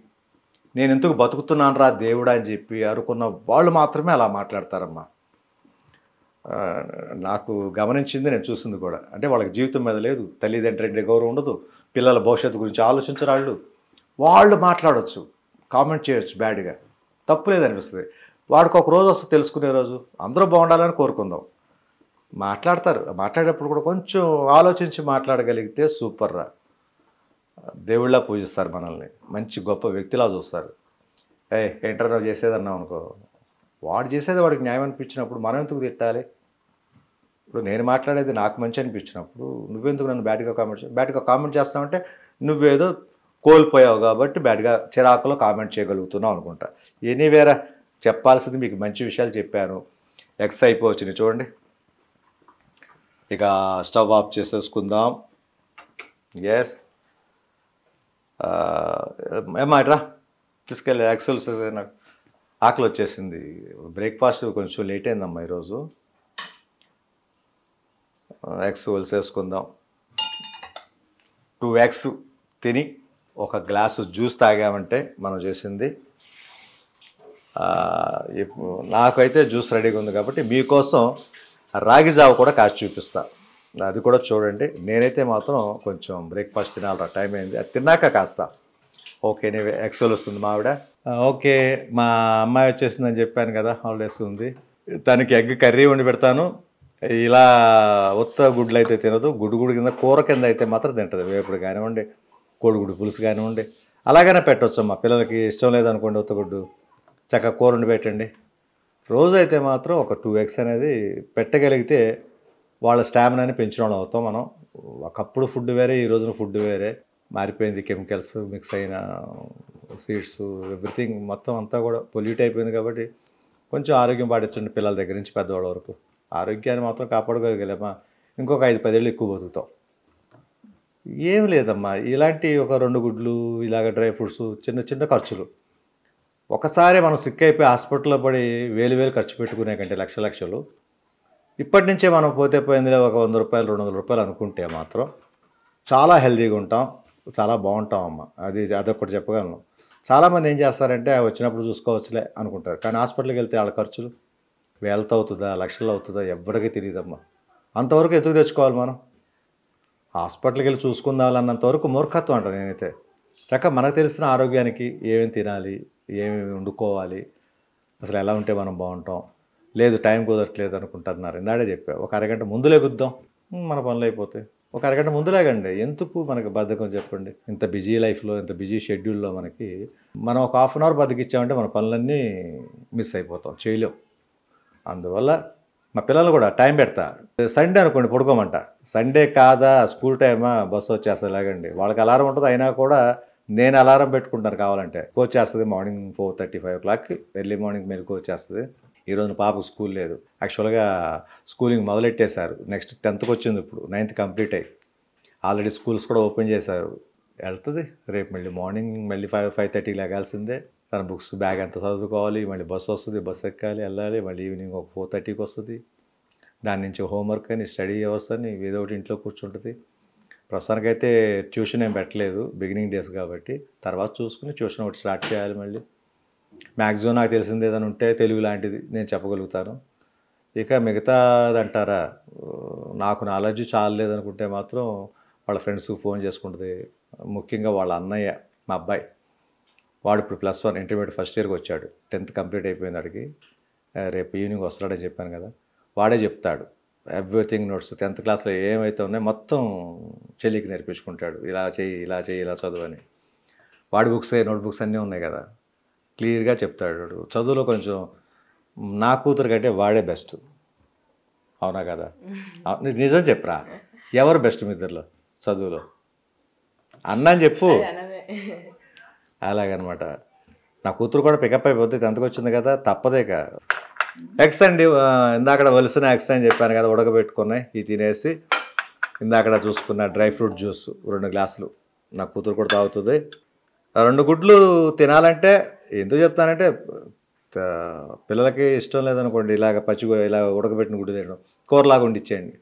నేను ఎందుకు బతుకుతున్నాను రా దేవుడా అని చెప్పి అనుకున్న వాళ్ళు మాత్రమే అలా మాట్లాడతారమ్మా. నాకు గమనించింది, నేను చూసింది కూడా. అంటే వాళ్ళకి జీవితం మీద లేదు, తల్లిదండ్రులంటే గౌరవం ఉండదు, పిల్లల భవిష్యత్తు గురించి ఆలోచించరు. వాళ్ళు మాట్లాడవచ్చు, కామెంట్ చేయొచ్చు బ్యాడ్గా, తప్పు లేదనిపిస్తుంది. వాడికి ఒక రోజు వస్తే తెలుసుకునే రోజు, అందరూ బాగుండాలని కోరుకుందాం. మాట్లాడతారు, మాట్లాడేటప్పుడు కూడా కొంచెం ఆలోచించి మాట్లాడగలిగితే సూపర్ రా. దేవుళ్ళ పూజిస్తారు మనల్ని, మంచి గొప్ప వ్యక్తిలా చూస్తారు. ఏంటర్ నువ్వు చేసేదన్నావు అనుకో, వాడు చేసేది వాడికి న్యాయం అనిపించినప్పుడు మనం ఎందుకు తిట్టాలి? ఇప్పుడు నేను మాట్లాడేది నాకు మంచి అనిపించినప్పుడు నువ్వెందుకు నన్ను బ్యాడ్గా కామెంట్ చేస్తావంటే నువ్వేదో కోల్పోయావు కాబట్టి బ్యాడ్గా చిరాకులో కామెంట్ చేయగలుగుతున్నావు అనుకుంటా. ఎనీవేరా, చెప్పాల్సింది మీకు మంచి విషయాలు చెప్పాను. ఎక్స్ అయిపోవచ్చింది చూడండి. ఇక స్టవ్ ఆఫ్ చేసేసుకుందాం. ఎస్, ఏమ్మా ఇట్రా, తీసుకెళ్ళి ఎక్సెల్స్ నాకు ఆకలి వచ్చేసింది. బ్రేక్ఫాస్ట్ కొంచెం లేట్ అయిందమ్మా ఈరోజు. ఎగ్స్ వేసుకుందాం. 2 ఎగ్స్ తిని ఒక గ్లాసు జ్యూస్ తాగామంటే మనం చేసింది. నాకైతే జ్యూస్ రెడీగా ఉంది కాబట్టి మీకోసం రాగి జావ కూడా కాచి చూపిస్తా, అది కూడా చూడండి. నేనైతే మాత్రం కొంచెం బ్రేక్ఫాస్ట్ తినాలరా, టైం అయింది, అది తిన్నాక కాస్త. ఓకే, నేను ఎక్సెల్ వస్తుంది మా ఆవిడ. ఓకే, మా అమ్మాయి వచ్చేసిందని చెప్పాను కదా, హాలిడేస్ ఉంది. తనకి ఎగ్ కర్రీ వండి పెడతాను. ఇలా ఉత్త గుడ్లు అయితే తినదు, గుడ్డు కింద కూర కింద అయితే మాత్రం తింటుంది. వేపుడు కానివ్వండి, కోడిగుడ్డు పులుసు కానివ్వండి, అలాగనే పెట్టవచ్చు. మా పిల్లలకి ఇష్టం లేదనుకోండి ఉత్త గుడ్డు, చక్కగా కూర వండి పెట్టండి. రోజు అయితే మాత్రం ఒక 2 ఎగ్స్ అనేది పెట్టగలిగితే వాళ్ళ స్టామినాని పెంచడం అవుతాం మనం. ఒకప్పుడు ఫుడ్ వేరే, ఈ రోజున ఫుడ్ వేరే మారిపోయింది. కెమికల్స్ మిక్స్ అయిన సీడ్స్, ఎవ్రీథింగ్ మొత్తం అంతా కూడా పొల్యూట్ అయిపోయింది. కాబట్టి కొంచెం ఆరోగ్యం పాటించండి, పిల్లల దగ్గర నుంచి పెద్దవాళ్ళ వరకు. ఆరోగ్యాన్ని మాత్రం కాపాడుకోగలమా, ఇంకొక 5-10 ఏళ్ళు ఎక్కువ బతుకుతాం. ఏం లేదమ్మా, ఇలాంటి ఒక 2 గుడ్లు, ఇలాగ డ్రై ఫ్రూట్స్, చిన్న చిన్న ఖర్చులు. ఒకసారి మనం సిక్ అయిపోయి హాస్పిటల్లో పడి వేలు ఖర్చు పెట్టుకునే కంటే లక్షలు ఇప్పటి నుంచే మనం పోతే పోయిందిలే ఒక 100 రూపాయలు 200 రూపాయలు అనుకుంటే మాత్రం చాలా హెల్తీగా ఉంటాం, చాలా బాగుంటాం అమ్మ. అదొకటి చెప్పగలను. చాలామంది ఏం చేస్తారంటే వచ్చినప్పుడు చూసుకోవచ్చులే అనుకుంటారు, కానీ హాస్పిటల్కి వెళ్తే వాళ్ళ ఖర్చులు వేలతో అవుతుందా, లక్షల్లో అవుతుందా, ఎవరికీ తెలియదమ్మా. అంతవరకు ఎందుకు తెచ్చుకోవాలి మనం? హాస్పిటల్కి వెళ్ళి చూసుకుందామన్నంతవరకు మూర్ఖత్వం అంట నేనైతే. చక్కగా మనకు తెలిసిన ఆరోగ్యానికి ఏమేమి తినాలి, ఏమేమి వండుకోవాలి, అసలు ఎలా ఉంటే మనం బాగుంటాం. లేదు టైం కుదరట్లేదు అనుకుంటున్నారు, ఇందాడే చెప్పా, ఒక అరగంట ముందు లెగుద్దాం, మన పనులు అయిపోతాయి. ఒక అరగంట ముందులాగండి. ఎందుకు మనకు బద్ధకం చెప్పండి? ఇంత బిజీ లైఫ్‌లో, ఇంత బిజీ షెడ్యూల్‌లో మనం ఒక హాఫ్ అన్ అవర్ బద్ధకిచ్చామంటే మన పనులన్నీ మిస్ అయిపోతాం. చేయలేం. అందువల్ల మా పిల్లలు కూడా టైం పెడతా. సండే అనుకోండి పడుకోమంట. సండే కాదా స్కూల్ టైమా బస్సు వచ్చేస్తుంది లాగండి. వాళ్ళకి అలారం ఉంటుంది. అయినా కూడా నేను అలారం పెట్టుకుంటాను కావాలంటే. వచ్చేస్తుంది మార్నింగ్ 4:30, 5 ఎర్లీ మార్నింగ్ మెలకు వచ్చేస్తుంది. ఈరోజు పాపకు స్కూల్ లేదు. యాక్చువల్గా స్కూలింగ్ మొదలెట్టేశారు. నెక్స్ట్ 10th వచ్చింది ఇప్పుడు. 9th కంప్లీట్ అయ్యి ఆల్రెడీ స్కూల్స్ కూడా ఓపెన్ చేశారు. వెళ్తుంది రేపు మళ్ళీ మార్నింగ్ మళ్ళీ 5:30 లెగాల్సిందే. తన బుక్స్ బ్యాగ్ ఎంత చదువుకోవాలి. మళ్ళీ బస్సు వస్తుంది, బస్సు ఎక్కాలి, వెళ్ళాలి. మళ్ళీ ఈవినింగ్ ఒక 4:30కి వస్తుంది. దాని నుంచి హోంవర్క్ అని స్టడీ అవర్స్ అని ఏదో ఒకటి ఇంట్లో కూర్చుంటుంది. ప్రస్తుతానికైతే ట్యూషన్ ఏం పెట్టలేదు, బిగినింగ్ డేస్ కాబట్టి. తర్వాత చూసుకుని ట్యూషన్ ఒకటి స్టార్ట్ చేయాలి మళ్ళీ. మ్యాక్సిమం నాకు తెలిసింది ఏదైనా ఉంటే తెలుగు లాంటిది నేను చెప్పగలుగుతాను. ఇక మిగతాదంటారా, నాకు నాలెడ్జ్ చాలలేదనుకుంటే మాత్రం వాళ్ళ ఫ్రెండ్స్కి ఫోన్ చేసుకుంటుంది. ముఖ్యంగా వాళ్ళ అన్నయ్య, మా అబ్బాయి, వాడు ఇప్పుడు +1 ఇంటర్మీడియట్ ఫస్ట్ ఇయర్కి వచ్చాడు. 10th కంప్లీట్ అయిపోయింది వాడికి. రేపు ఈవినింగ్ వస్తాడని చెప్పాను కదా. వాడే చెప్తాడు ఎవ్రీథింగ్. నోట్స్ 10th క్లాస్లో ఏమైతే ఉన్నాయో మొత్తం చెల్లికి నేర్పించుకుంటాడు. ఇలా చేయి, ఇలా చేయి, ఇలా చదువు అని. వాడి నోట్బుక్స్ అన్నీ ఉన్నాయి కదా, క్లియర్గా చెప్తాడు. చదువులో కొంచెం నా కూతురు కంటే వాడే బెస్ట్. అవునా కదా? నిజం చెప్పరా, ఎవరు బెస్ట్ మీ ఇద్దరిలో చదువులో? అన్న అని చెప్పు. అలాగనమాట. నా కూతురు కూడా పికప్ అయిపోతే 10th వచ్చింది కదా, తప్పదేక. ఎగ్స్ అండి, ఇందాక వలసిన ఎగ్స్ అని చెప్పాను కదా, ఉడకబెట్టుకున్నాయి. ఇవి తినేసి ఇందాక చూసుకున్న డ్రై ఫ్రూట్ జ్యూస్ 2 గ్లాసులు నా కూతురు కూడా తాగుతుంది. 2 గుడ్లు తినాలంటే ఎందుకు చెప్తానంటే, పిల్లలకి ఇష్టం లేదనుకోండి ఇలాగ ఇలా ఉడకబెట్టిన గుడ్డు తినడం, కూరలాగా వండిచ్చేయండి.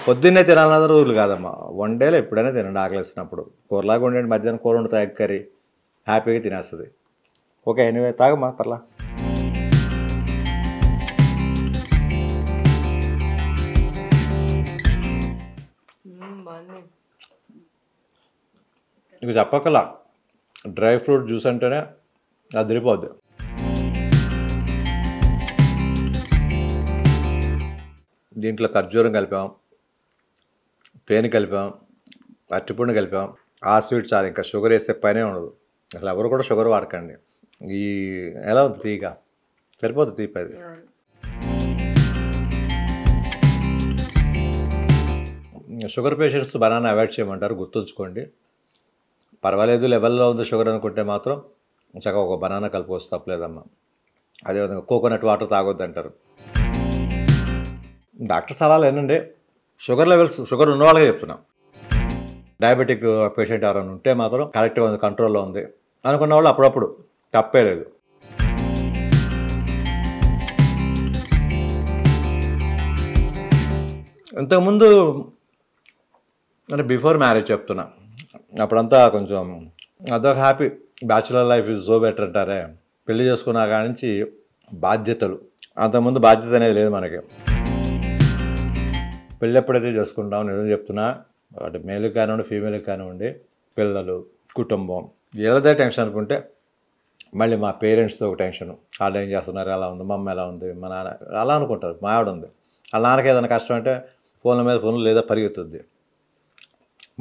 పొద్దున్నే తినాలన్నది రూల్ కాదమ్మా. 1 డేలో ఎప్పుడైనా తినండి ఆకలిసినప్పుడు. కూరలాగా వండండి, మధ్యాహ్నం కూర వండుతా ఎగ్ కర్రీ, హ్యాపీగా తినేస్తుంది. ఓకే, ఎనీవే తాగమ్మా పర్లా. ఇక చెప్పకలా, డ్రై ఫ్రూట్ జ్యూస్ అంటేనే అది తిరిగిపోద్ది. దీంట్లో ఖర్జూరం కలిపాం, తేనె కలిపాం, అరటిపండు కలిపాం. ఆ స్వీట్ చాలు, ఇంకా షుగర్ వేసే పనే ఉండదు. అసలు ఎవరు కూడా షుగర్ వాడకండి. ఈ ఎలా ఉంది తీగ, సరిపోతుంది తీపి అది. షుగర్ పేషెంట్స్ బనానా అవాయిడ్ చేయమంటారు, గుర్తుంచుకోండి. పర్వాలేదు లెవెల్లో ఉంది షుగర్ అనుకుంటే మాత్రం చక్కగా ఒక బనానా కలుపుకొస్తే తప్పలేదమ్మా. అదేవిధంగా కోకోనట్ వాటర్ తాగొద్దు అంటారు. డాక్టర్ సలహాలు ఏంటంటే షుగర్ ఉన్న వాళ్ళకే చెప్తున్నాం. డయాబెటిక్ పేషెంట్ ఎవరైనా ఉంటే మాత్రం కరెక్ట్గా ఉంది, కంట్రోల్లో ఉంది అనుకున్న వాళ్ళు అప్పుడప్పుడు తప్పే లేదు. ఇంతకుముందు అంటే బిఫోర్ మ్యారేజ్ చెప్తున్నా, అప్పుడంతా కొంచెం అదొక happy. Bachelor life is so better అంటారే. పెళ్లి చేసుకున్న కాడి నుంచి బాధ్యతలు, అంతకుముందు బాధ్యత అనేది లేదు మనకి. పెళ్ళి ఎప్పుడైతే చేసుకుంటాం, నిజం చెప్తున్నా, అంటే మేలుకి కానివ్వండి ఫీమేల్కి కానివ్వండి, పిల్లలు, కుటుంబం, వీళ్ళదే టెన్షన్ అనుకుంటే మళ్ళీ మా పేరెంట్స్తో ఒక టెన్షను. వాళ్ళు ఏం చేస్తున్నారు, ఎలా ఉంది, మా అమ్మ ఎలా ఉంది, మా నాన్న అలా అనుకుంటారు. మా ఆవిడ ఉంది, వాళ్ళ నాన్నకి ఏదైనా కష్టం అంటే ఫోన్ల మీద ఫోన్లు లేదా పరిగెత్తుద్ది.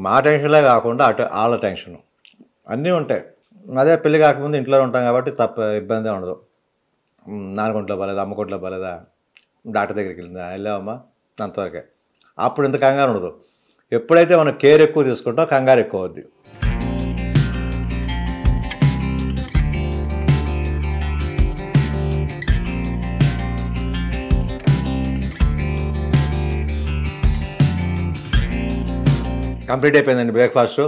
మా టెన్షన్లే కాకుండా అటు వాళ్ళ టెన్షను అన్నీ ఉంటాయి. అదే పెళ్ళి కాకముందు ఇంట్లో ఉంటాం కాబట్టి ఇబ్బంది ఉండదు. నాన్నకుంట్లో బాలేదా, అమ్మకుంట్లో బాలేదా, డాక్టర్ దగ్గరికి వెళ్ళిందా, వెళ్ళావమ్మా, అంతవరకే. అప్పుడు ఇంత కంగారు ఉండదు. ఎప్పుడైతే మనం కేర్ ఎక్కువ తీసుకుంటాం కంగారు ఎక్కువ అవుద్ది. కంప్లీట్ అయిపోయిందండి బ్రేక్ఫాస్ట్.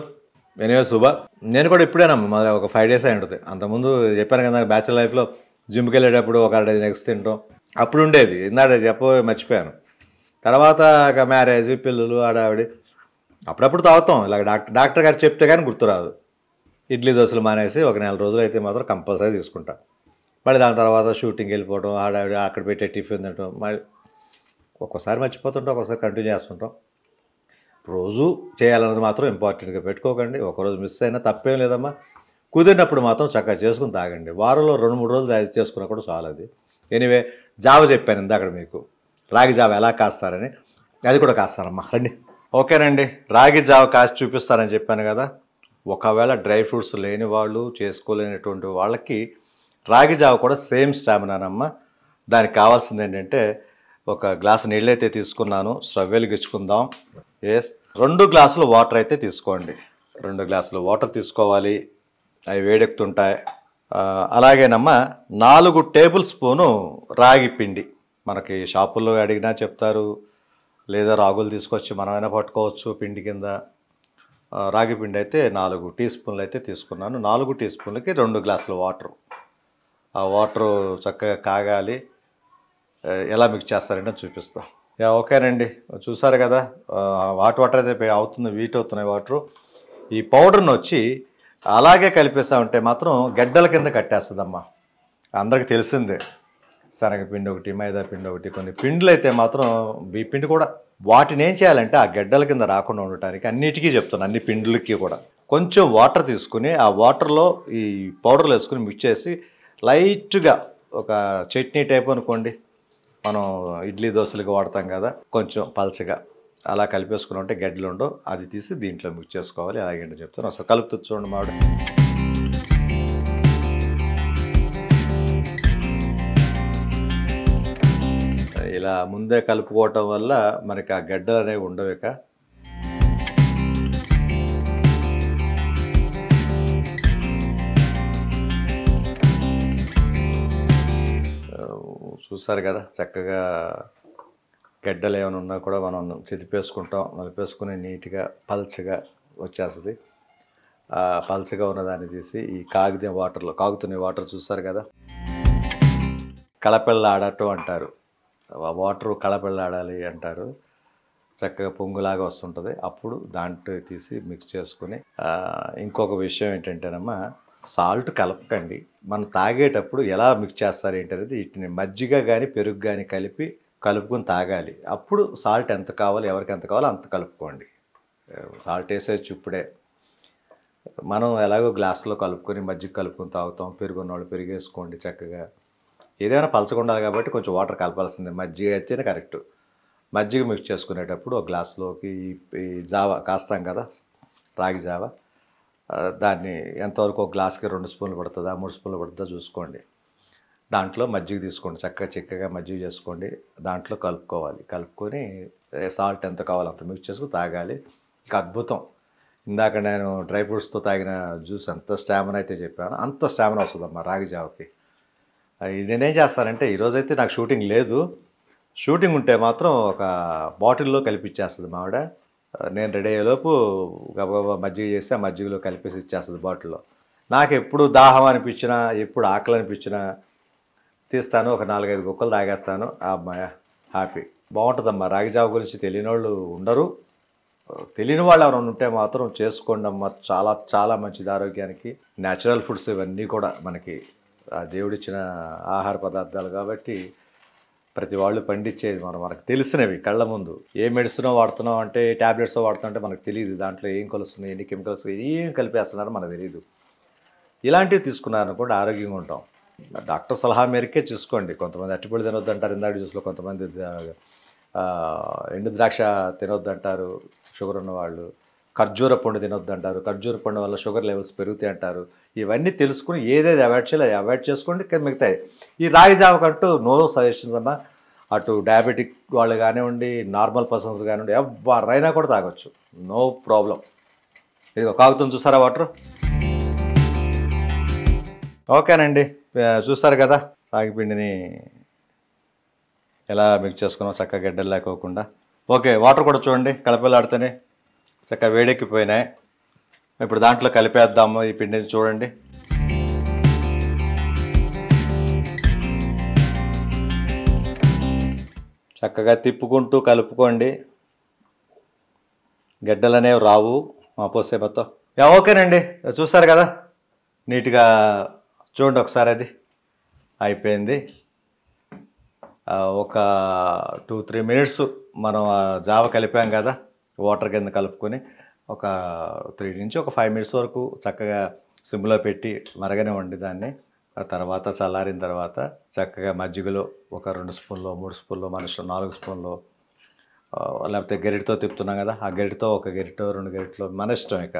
ఎనీవే శుభ, నేను కూడా ఇప్పుడేనమ్మా మొదలు ఒక 5 days అయి ఉంటుంది. అంతకుముందు చెప్పాను కదా, బ్యాచులర్ లైఫ్లో జిమ్కి వెళ్ళేటప్పుడు ఒక 1/2 dozen ఎగ్స్ తింటాం, అప్పుడు ఉండేది. ఇందాక మర్చిపోయాను. తర్వాత ఇక మ్యారేజ్, పిల్లలు, ఆడావిడి, అప్పుడప్పుడు తాగుతాం. ఇలాగ డాక్టర్ గారు చెప్తే కానీ గుర్తురాదు. ఇడ్లీ దోశలు మానేసి ఒక 4 రోజులు అయితే మాత్రం కంపల్సరీ తీసుకుంటా. మళ్ళీ దాని తర్వాత షూటింగ్కి వెళ్ళిపోవడం, ఆడావిడి అక్కడ పెట్టే టిఫిన్ తింటాం. మళ్ళీ ఒక్కోసారి మర్చిపోతుంటాం, ఒక్కోసారి కంటిన్యూ చేస్తుంటాం. రోజు చేయాలన్నది మాత్రం ఇంపార్టెంట్గా పెట్టుకోకండి. ఒకరోజు మిస్ అయినా తప్పేం లేదమ్మా. కుదిరినప్పుడు మాత్రం చక్కగా చేసుకుని తాగండి. వారంలో 2-3 రోజులు చేసుకున్నా కూడా చాలు అది. ఎనీవే జావ చెప్పాను ఇందాక మీకు, రాగి జావ ఎలా కాస్తారని, అది కూడా కాస్తానమ్మా రండి. ఓకేనండి. రాగి జావ కాసి చూపిస్తానని చెప్పాను కదా. ఒకవేళ డ్రై ఫ్రూట్స్ లేని వాళ్ళు, చేసుకోలేనటువంటి వాళ్ళకి రాగి జావ కూడా సేమ్ స్టామినానమ్మ. దానికి కావాల్సింది ఏంటంటే ఒక గ్లాసు నీళ్ళైతే తీసుకున్నాను. స్టవ్ వెలిగించుకుందాం. ఎస్, 2 గ్లాసులు వాటర్ అయితే తీసుకోండి. 2 గ్లాసులు వాటర్ తీసుకోవాలి. అవి వేడెక్కుతుంటాయి. అలాగేనమ్మా 4 టేబుల్ స్పూను రాగి పిండి. మనకి షాపుల్లో అడిగినా చెప్తారు, లేదా రాగులు తీసుకొచ్చి మనమైనా పట్టుకోవచ్చు పిండి కింద. రాగి పిండి అయితే 4 టీ స్పూన్లు అయితే తీసుకున్నాను. 4 టీ స్పూన్లకి 2 గ్లాసుల వాటరు. ఆ వాటరు చక్కగా కాగాలి. ఎలా మిక్స్ చేస్తారంటే చూపిస్తాం. ఓకేనండి, చూసారు కదా. వాటర్ అయితే అవుతుంది, వీట్ అవుతున్నాయి వాటరు. ఈ పౌడర్ని వచ్చి అలాగే కలిపేసామంటే మాత్రం గడ్డల కింద కట్టేస్తుందమ్మా. అందరికి తెలిసిందే. శనగపిండి ఒకటి, మైదా పిండి ఒకటి, కొన్ని పిండిలు అయితే మాత్రం ఈ పిండి కూడా వాటిని ఏం చేయాలంటే ఆ గడ్డల కింద రాకుండా ఉండటానికి అన్నిటికీ చెప్తాను, అన్ని పిండిలకి కూడా కొంచెం వాటర్ తీసుకుని ఆ వాటర్లో ఈ పౌడర్లు వేసుకుని మిక్స్ చేసి లైట్గా ఒక చట్నీ టైప్ అనుకోండి, మనం ఇడ్లీ దోశలకి వాడతాం కదా, కొంచెం పల్చగా అలా కలిపేసుకుని ఉంటే గడ్డలు ఉండవు. అది తీసి దీంట్లో మిక్స్ చేసుకోవాలి. అలాగేంటో చెప్తాను. అసలు కలుపుతుంది చూడండి మావిడ. ఇలా ముందే కలుపుకోవటం వల్ల మనకి ఆ గడ్డలు అనేవి ఉండవు. ఇక చూసారు కదా, చక్కగా గడ్డలు ఏమైనా ఉన్నా కూడా మనం చితిపేసుకుంటాం. నలిపేసుకుని నీట్గా పల్చగా వచ్చేస్తుంది. పల్చగా ఉన్నదాన్ని తీసి ఈ కాగుతున్న వాటర్ చూసారు కదా, కళపెళ్ళాడటం అంటారు. వాటరు కళపెళ్ళాడాలి అంటారు. చక్కగా పొంగులాగా వస్తుంటుంది. అప్పుడు దాంట్లో తీసి మిక్స్ చేసుకుని, ఇంకొక విషయం ఏంటంటేనమ్మా, సాల్ట్ కలపకండి. మనం తాగేటప్పుడు ఎలా మిక్స్ చేస్తారు ఏంటనేది వీటిని మజ్జిగ కానీ పెరుగు కానీ కలుపుకొని తాగాలి. అప్పుడు సాల్ట్ ఎంత కావాలో, ఎవరికి ఎంత కావాలో అంత కలుపుకోండి. సాల్ట్ వేసేసి ఇప్పుడే మనం ఎలాగో గ్లాసులో కలుపుకొని మజ్జిగ కలుపుకొని తాగుతాం. పెరుగున్న వాళ్ళు పెరుగు వేసుకోండి చక్కగా. ఏదైనా పలచగా ఉండాలి కాబట్టి కొంచెం వాటర్ కలపాల్సిందే. మజ్జిగ అయితేనే కరెక్ట్. మజ్జిగ మిక్స్ చేసుకునేటప్పుడు ఒక గ్లాసులోకి ఈ జావ కాస్తాం కదా, రాగి జావ, దాన్ని ఎంతవరకు ఒక గ్లాస్కి 2 స్పూన్లు పడుతుందా 3 స్పూన్లు పడుతుందా చూసుకోండి. దాంట్లో మజ్జిగ తీసుకోండి, చిక్కగా మజ్జిగ చేసుకోండి. దాంట్లో కలుపుకొని సాల్ట్ ఎంత కావాలో అంత మిక్స్ చేసుకుని తాగాలి. ఇంకా అద్భుతం. ఇందాక నేను డ్రై ఫ్రూట్స్తో తాగిన జ్యూస్ ఎంత స్టామినా అయితే చెప్పాను, అంత స్టామినా వస్తుందమ్మా రాగి జావకి. ఇది నేనేం చేస్తానంటే, ఈరోజైతే నాకు షూటింగ్ లేదు. షూటింగ్ ఉంటే మాత్రం ఒక బాటిల్లో కలిపిచ్చేస్తుంది మావిడ. నేను రెడీ అయ్యేలోపు గబగబా మజ్జిగ చేసి ఆ మజ్జిగలో కలిపేసి ఇచ్చేస్తుంది బాటిల్లో. నాకు ఎప్పుడు దాహం అనిపించినా, ఎప్పుడు ఆకలి అనిపించినా తీస్తాను, ఒక 4-5 గుక్కలు తాగేస్తాను. అమ్మాయ హ్యాపీ. బాగుంటుందమ్మా. రాగి జావ గురించి తెలియని వాళ్ళు ఉండరు. తెలియని వాళ్ళు ఎవరైనా ఉంటే మాత్రం చేసుకోండి అమ్మ. చాలా చాలా మంచిది ఆరోగ్యానికి. న్యాచురల్ ఫుడ్స్ ఇవన్నీ కూడా మనకి దేవుడిచ్చిన ఆహార పదార్థాలు కాబట్టి ప్రతి వాళ్ళు పండించేది మనకు తెలిసినవి కళ్ళ ముందు. ఏ మెడిసినో వాడుతున్నాం అంటే, ఏ ట్యాబ్లెట్స్ వాడుతున్నాం అంటే మనకు తెలియదు. దాంట్లో ఏం కలుస్తున్నాయి, ఎన్ని కెమికల్స్, ఏం కలిపేస్తున్నారో మనకు తెలియదు. ఇలాంటివి తీసుకున్నారనుకోండి ఆరోగ్యంగా ఉంటాం. డాక్టర్ సలహా మేరకే చూసుకోండి. కొంతమంది అరటిపళ్ళు తినొద్దు అంటారు, ఇందాక జ్యూస్లో. కొంతమంది ఎండు ద్రాక్ష తినొద్దు అంటారు షుగర్ ఉన్నవాళ్ళు. ఖర్జూర పండు తినొద్దు అంటారు, ఖర్జూర పండు వల్ల షుగర్ లెవెల్స్ పెరుగుతాయి అంటారు. ఇవన్నీ తెలుసుకుని ఏదేది అవాయిడ్ చేయాలి అవాయిడ్ చేసుకోండి. మిగతాయి ఈ రాగి జావకంటూ నో సజెషన్స్ అమ్మా. అటు డయాబెటిక్ వాళ్ళు కానివ్వండి, నార్మల్ పర్సన్స్ కానివ్వండి, ఎవరైనా కూడా తాగొచ్చు, నో ప్రాబ్లం. ఇది కాగుతుంది చూసారా వాటర్. ఓకేనండి, చూసారు కదా రాగి పిండిని ఎలా మిక్స్ చేసుకున్నాం చక్కగా గడ్డలు లేకోకుండా. ఓకే, వాటర్ కూడా చూడండి కలపలాడితేనే చక్కగా వేడెక్కిపోయినాయి. ఇప్పుడు దాంట్లో కలిపేద్దాము ఈ పిండిని. చూడండి, చక్కగా తిప్పుకుంటూ కలుపుకోండి. గడ్డలు అనేవి రావు పోసే మొత్తం. ఓకేనండి, చూసారు కదా నీట్గా. చూడండి ఒకసారి, అది అయిపోయింది. ఒక 2-3 మినిట్స్ మనం జావ కలిపాం కదా, వాటర్ కింద కలుపుకొని ఒక 3 నుంచి ఒక 5 మినిట్స్ వరకు చక్కగా సిమ్లో పెట్టి మరగనివ్వండి దాన్ని. ఆ తర్వాత చల్లారిన తర్వాత చక్కగా మజ్జిగలో ఒక 2 స్పూన్లు 3 స్పూన్లు మన 4 స్పూన్లు లేకపోతే గరిటతో తిప్పుతున్నాం కదా, ఆ గరిటతో ఒక గరిటో 2 గరిటలో మన ఇష్టం. ఇక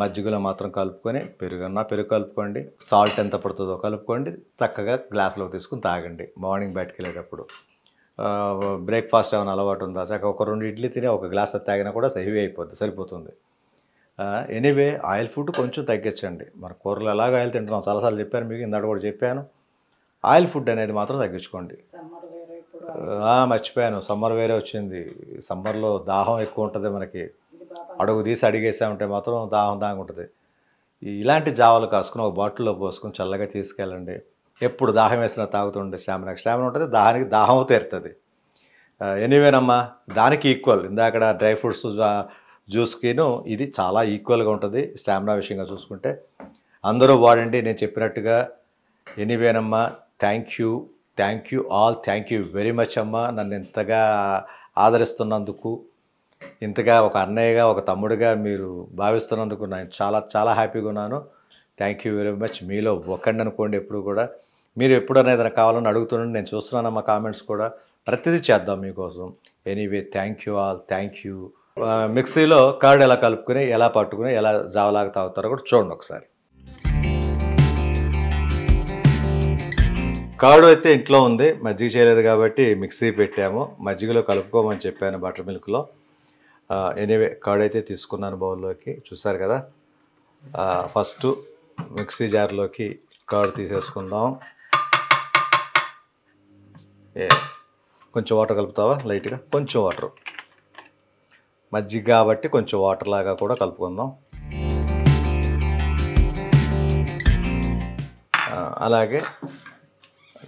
మజ్జిగలో మాత్రం కలుపుకొని, పెరుగు కలుపుకోండి, సాల్ట్ ఎంత పడుతుందో కలుపుకోండి, చక్కగా గ్లాసులోకి తీసుకుని తాగండి మార్నింగ్ బయటకు వెళ్ళేటప్పుడు. బ్రేక్ఫాస్ట్ ఏమైనా అలవాటు ఉందా, చక్కగా ఒక 2 ఇడ్లీ తిని ఒక గ్లాస్ అది తాగినా కూడా హెవీ అయిపోద్ది, సరిపోతుంది. ఎనీవే ఆయిల్ ఫుడ్ కొంచెం తగ్గించండి. మన కూరలు ఎలాగ ఆయిల్ తింటున్నాం, చాలాసార్లు చెప్పాను మీకు, ఇందాక కూడా చెప్పాను. ఆయిల్ ఫుడ్ అనేది మాత్రం తగ్గించుకోండి. మర్చిపోయాను, సమ్మర్ వేరే వచ్చింది. సమ్మర్లో దాహం ఎక్కువ ఉంటుంది మనకి, అడుగు తీసి అడిగేసామంటే మాత్రం దాహం ఉంటుంది. ఇలాంటి జావాలు కాసుకుని ఒక బాటిల్లో పోసుకొని చల్లగా తీసుకెళ్ళండి. ఎప్పుడు దాహం వేసినా తాగుతుండే స్టామినా ఉంటుంది, దాహం తీరుతుంది. ఎనీవేనమ్మా, దానికి ఈక్వల్ ఇందాక డ్రై ఫ్రూట్స్ జ్యూస్కిను ఇది చాలా ఈక్వల్గా ఉంటుంది స్టామినా విషయంగా చూసుకుంటే. అందరూ వాడండి నేను చెప్పినట్టుగా. ఎనీవేనమ్మా, thank you all, thank you very much అమ్మా. నన్ను ఇంతగా ఆదరిస్తున్నందుకు, ఇంతగా ఒక అన్నయ్యగా ఒక తమ్ముడిగా మీరు భావిస్తున్నందుకు నేను చాలా చాలా హ్యాపీగా ఉన్నాను. Thank you very much. మీలో ఒకండి అనుకోండి ఎప్పుడు కూడా. మీరు ఎప్పుడైనా ఏదైనా కావాలని అడుగుతున్నాను, నేను చూస్తున్నానమ్మా కామెంట్స్ కూడా, ప్రతిదీ చేద్దాం మీకోసం. Anyway thank you all, thank you. మిక్సీలో కర్డ్ ఎలా కలుపుకొని, ఎలా పట్టుకుని, ఎలా జావలాగా తాగుతారో కూడా చూడండి ఒకసారి. కర్డ్ అయితే ఇంట్లో ఉంది, మజ్జిగ చేయలేదు కాబట్టి మిక్సీ పెట్టాము. మజ్జిగలో కలుపుకోమని చెప్పాను బటర్ మిల్క్లో. ఎనీవే కర్డ్ అయితే తీసుకున్నాను బౌల్లోకి, చూసారు కదా. ఫస్ట్ మిక్సీ జార్లోకి కర్డ్ తీసేసుకుందాం. కొంచెం వాటర్ కలుపుతావా, లైట్గా కొంచెం వాటర్, మజ్జిగ కాబట్టి కొంచెం వాటర్ లాగా కూడా కలుపుకుందాం. అలాగే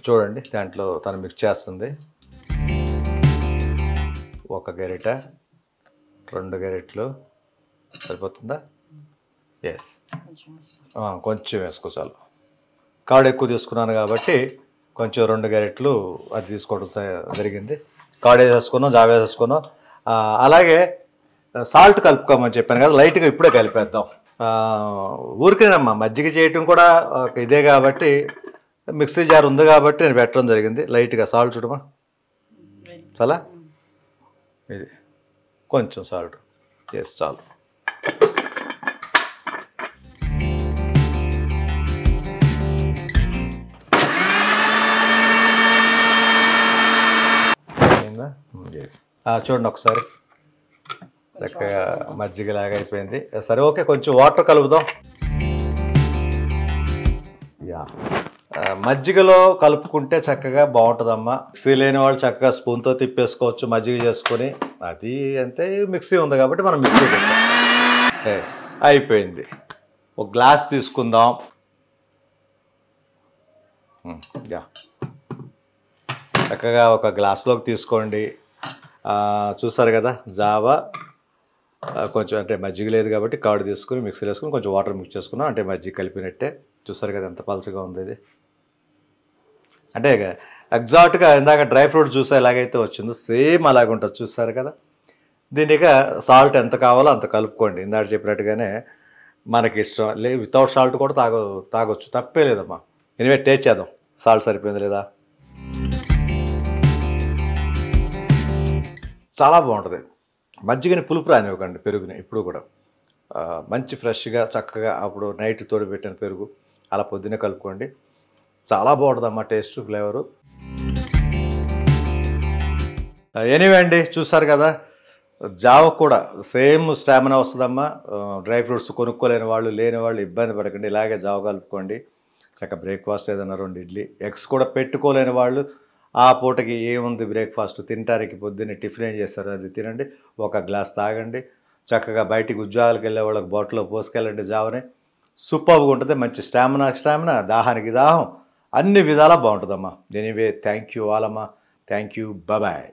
చూడండి, దాంట్లో తను మిక్స్ చేస్తుంది. 1 గరిట 2 గరిటలు సరిపోతుందా? ఎస్, కొంచెం వేసుకో చాలు. కర్డ్ ఎక్కువ తీసుకున్నాను కాబట్టి కొంచెం 2 గరిటలు అది తీసుకోవడం జరిగింది. కర్డ్ వేసేసుకున్నాం, జావ వేసేసుకున్నాం. అలాగే సాల్ట్ కలుపుకోమని చెప్పాను కదా, లైట్గా ఇప్పుడే కలిపేద్దాం. ఊరికేనమ్మా, మజ్జిగ చేయటం కూడా ఇదే కాబట్టి, మిక్సీ జార్ ఉంది కాబట్టి నేను పెట్టడం జరిగింది. లైట్గా సాల్ట్ చూడమా, చాలా ఇది కొంచెం సాల్ట్ చేసి చాలు. చూడండి ఒకసారి, చక్కగా మజ్జిగలాగా అయిపోయింది. సరే ఓకే, కొంచెం వాటర్ కలుపుదాం. మజ్జిగలో కలుపుకుంటే చక్కగా బాగుంటుందమ్మా. మిక్సీ లేని వాళ్ళు చక్కగా స్పూన్తో తిప్పేసుకోవచ్చు మజ్జిగ చేసుకొని. అది అంతే, మిక్సీ ఉంది కాబట్టి మనం మిక్సీ పెట్టాం. ఎస్, అయిపోయింది. ఒక గ్లాస్ తీసుకుందాం. చక్కగా ఒక గ్లాస్లోకి తీసుకోండి. చూసారు కదా, జావా కొంచెం అంటే మజ్జిగ లేదు కాబట్టి కర్డ్ తీసుకుని మిక్సీలో వేసుకుని కొంచెం వాటర్ మిక్స్ చేసుకున్నాం, అంటే మజ్జిగ కలిపినట్టే. చూసారు కదా ఎంత పలుచగా ఉంది ఇది. అంటే ఎగ్జాక్ట్గా ఇందాక డ్రై ఫ్రూట్ జ్యూస్ ఎలాగైతే వచ్చిందో సేమ్ అలాగే ఉంటుంది, చూసారు కదా. దీనిక సాల్ట్ ఎంత కావాలో అంత కలుపుకోండి. ఇందాక చెప్పినట్టుగానే మనకి ఇష్టం వితౌట్ సాల్ట్ కూడా తాగొచ్చు, తప్పే లేదమ్మా. ఎనివే టేస్ట్ చేద్దాం, సాల్ట్ సరిపోయింది లేదా. చాలా బాగుంటుంది. మజ్జిగని పులుపు రానివ్వకండి, పెరుగుని ఎప్పుడు కూడా మంచి ఫ్రెష్గా చక్కగా అప్పుడు నైట్ తోడిపెట్టిన పెరుగు అలా పొద్దున్నే కలుపుకోండి. చాలా బాగుంటుందమ్మా టేస్ట్, ఫ్లేవరు. ఎనీవే అండి, చూసారు కదా, జావ కూడా సేమ్ స్టామినా వస్తుందమ్మా. డ్రై ఫ్రూట్స్ కొనుక్కోలేని వాళ్ళు, లేని వాళ్ళు ఇబ్బంది పడకండి, ఇలాగే జావ కలుపుకోండి. చక్కగా బ్రేక్ఫాస్ట్ ఏదైనా 2 ఇడ్లీ, ఎగ్స్ కూడా పెట్టుకోలేని వాళ్ళు ఆ పూటకి ఏముంది బ్రేక్ఫాస్ట్ తినటానికి, పొద్దున్నే టిఫిన్ ఏం చేస్తారు అది తినండి, 1 గ్లాస్ తాగండి. చక్కగా బయటికి ఉద్యోగాలకు వెళ్ళే వాళ్ళకి బాటిల్లో పోసుకెళ్ళండి జావని. సూపర్గా ఉంటుంది, మంచి స్టామినా, దాహానికి దాహం, అన్ని విధాలా బాగుంటుందమ్మా. ఎనీవే థ్యాంక్ యూ ఆల్ అమ్మా, థ్యాంక్ యూ, బాయ్.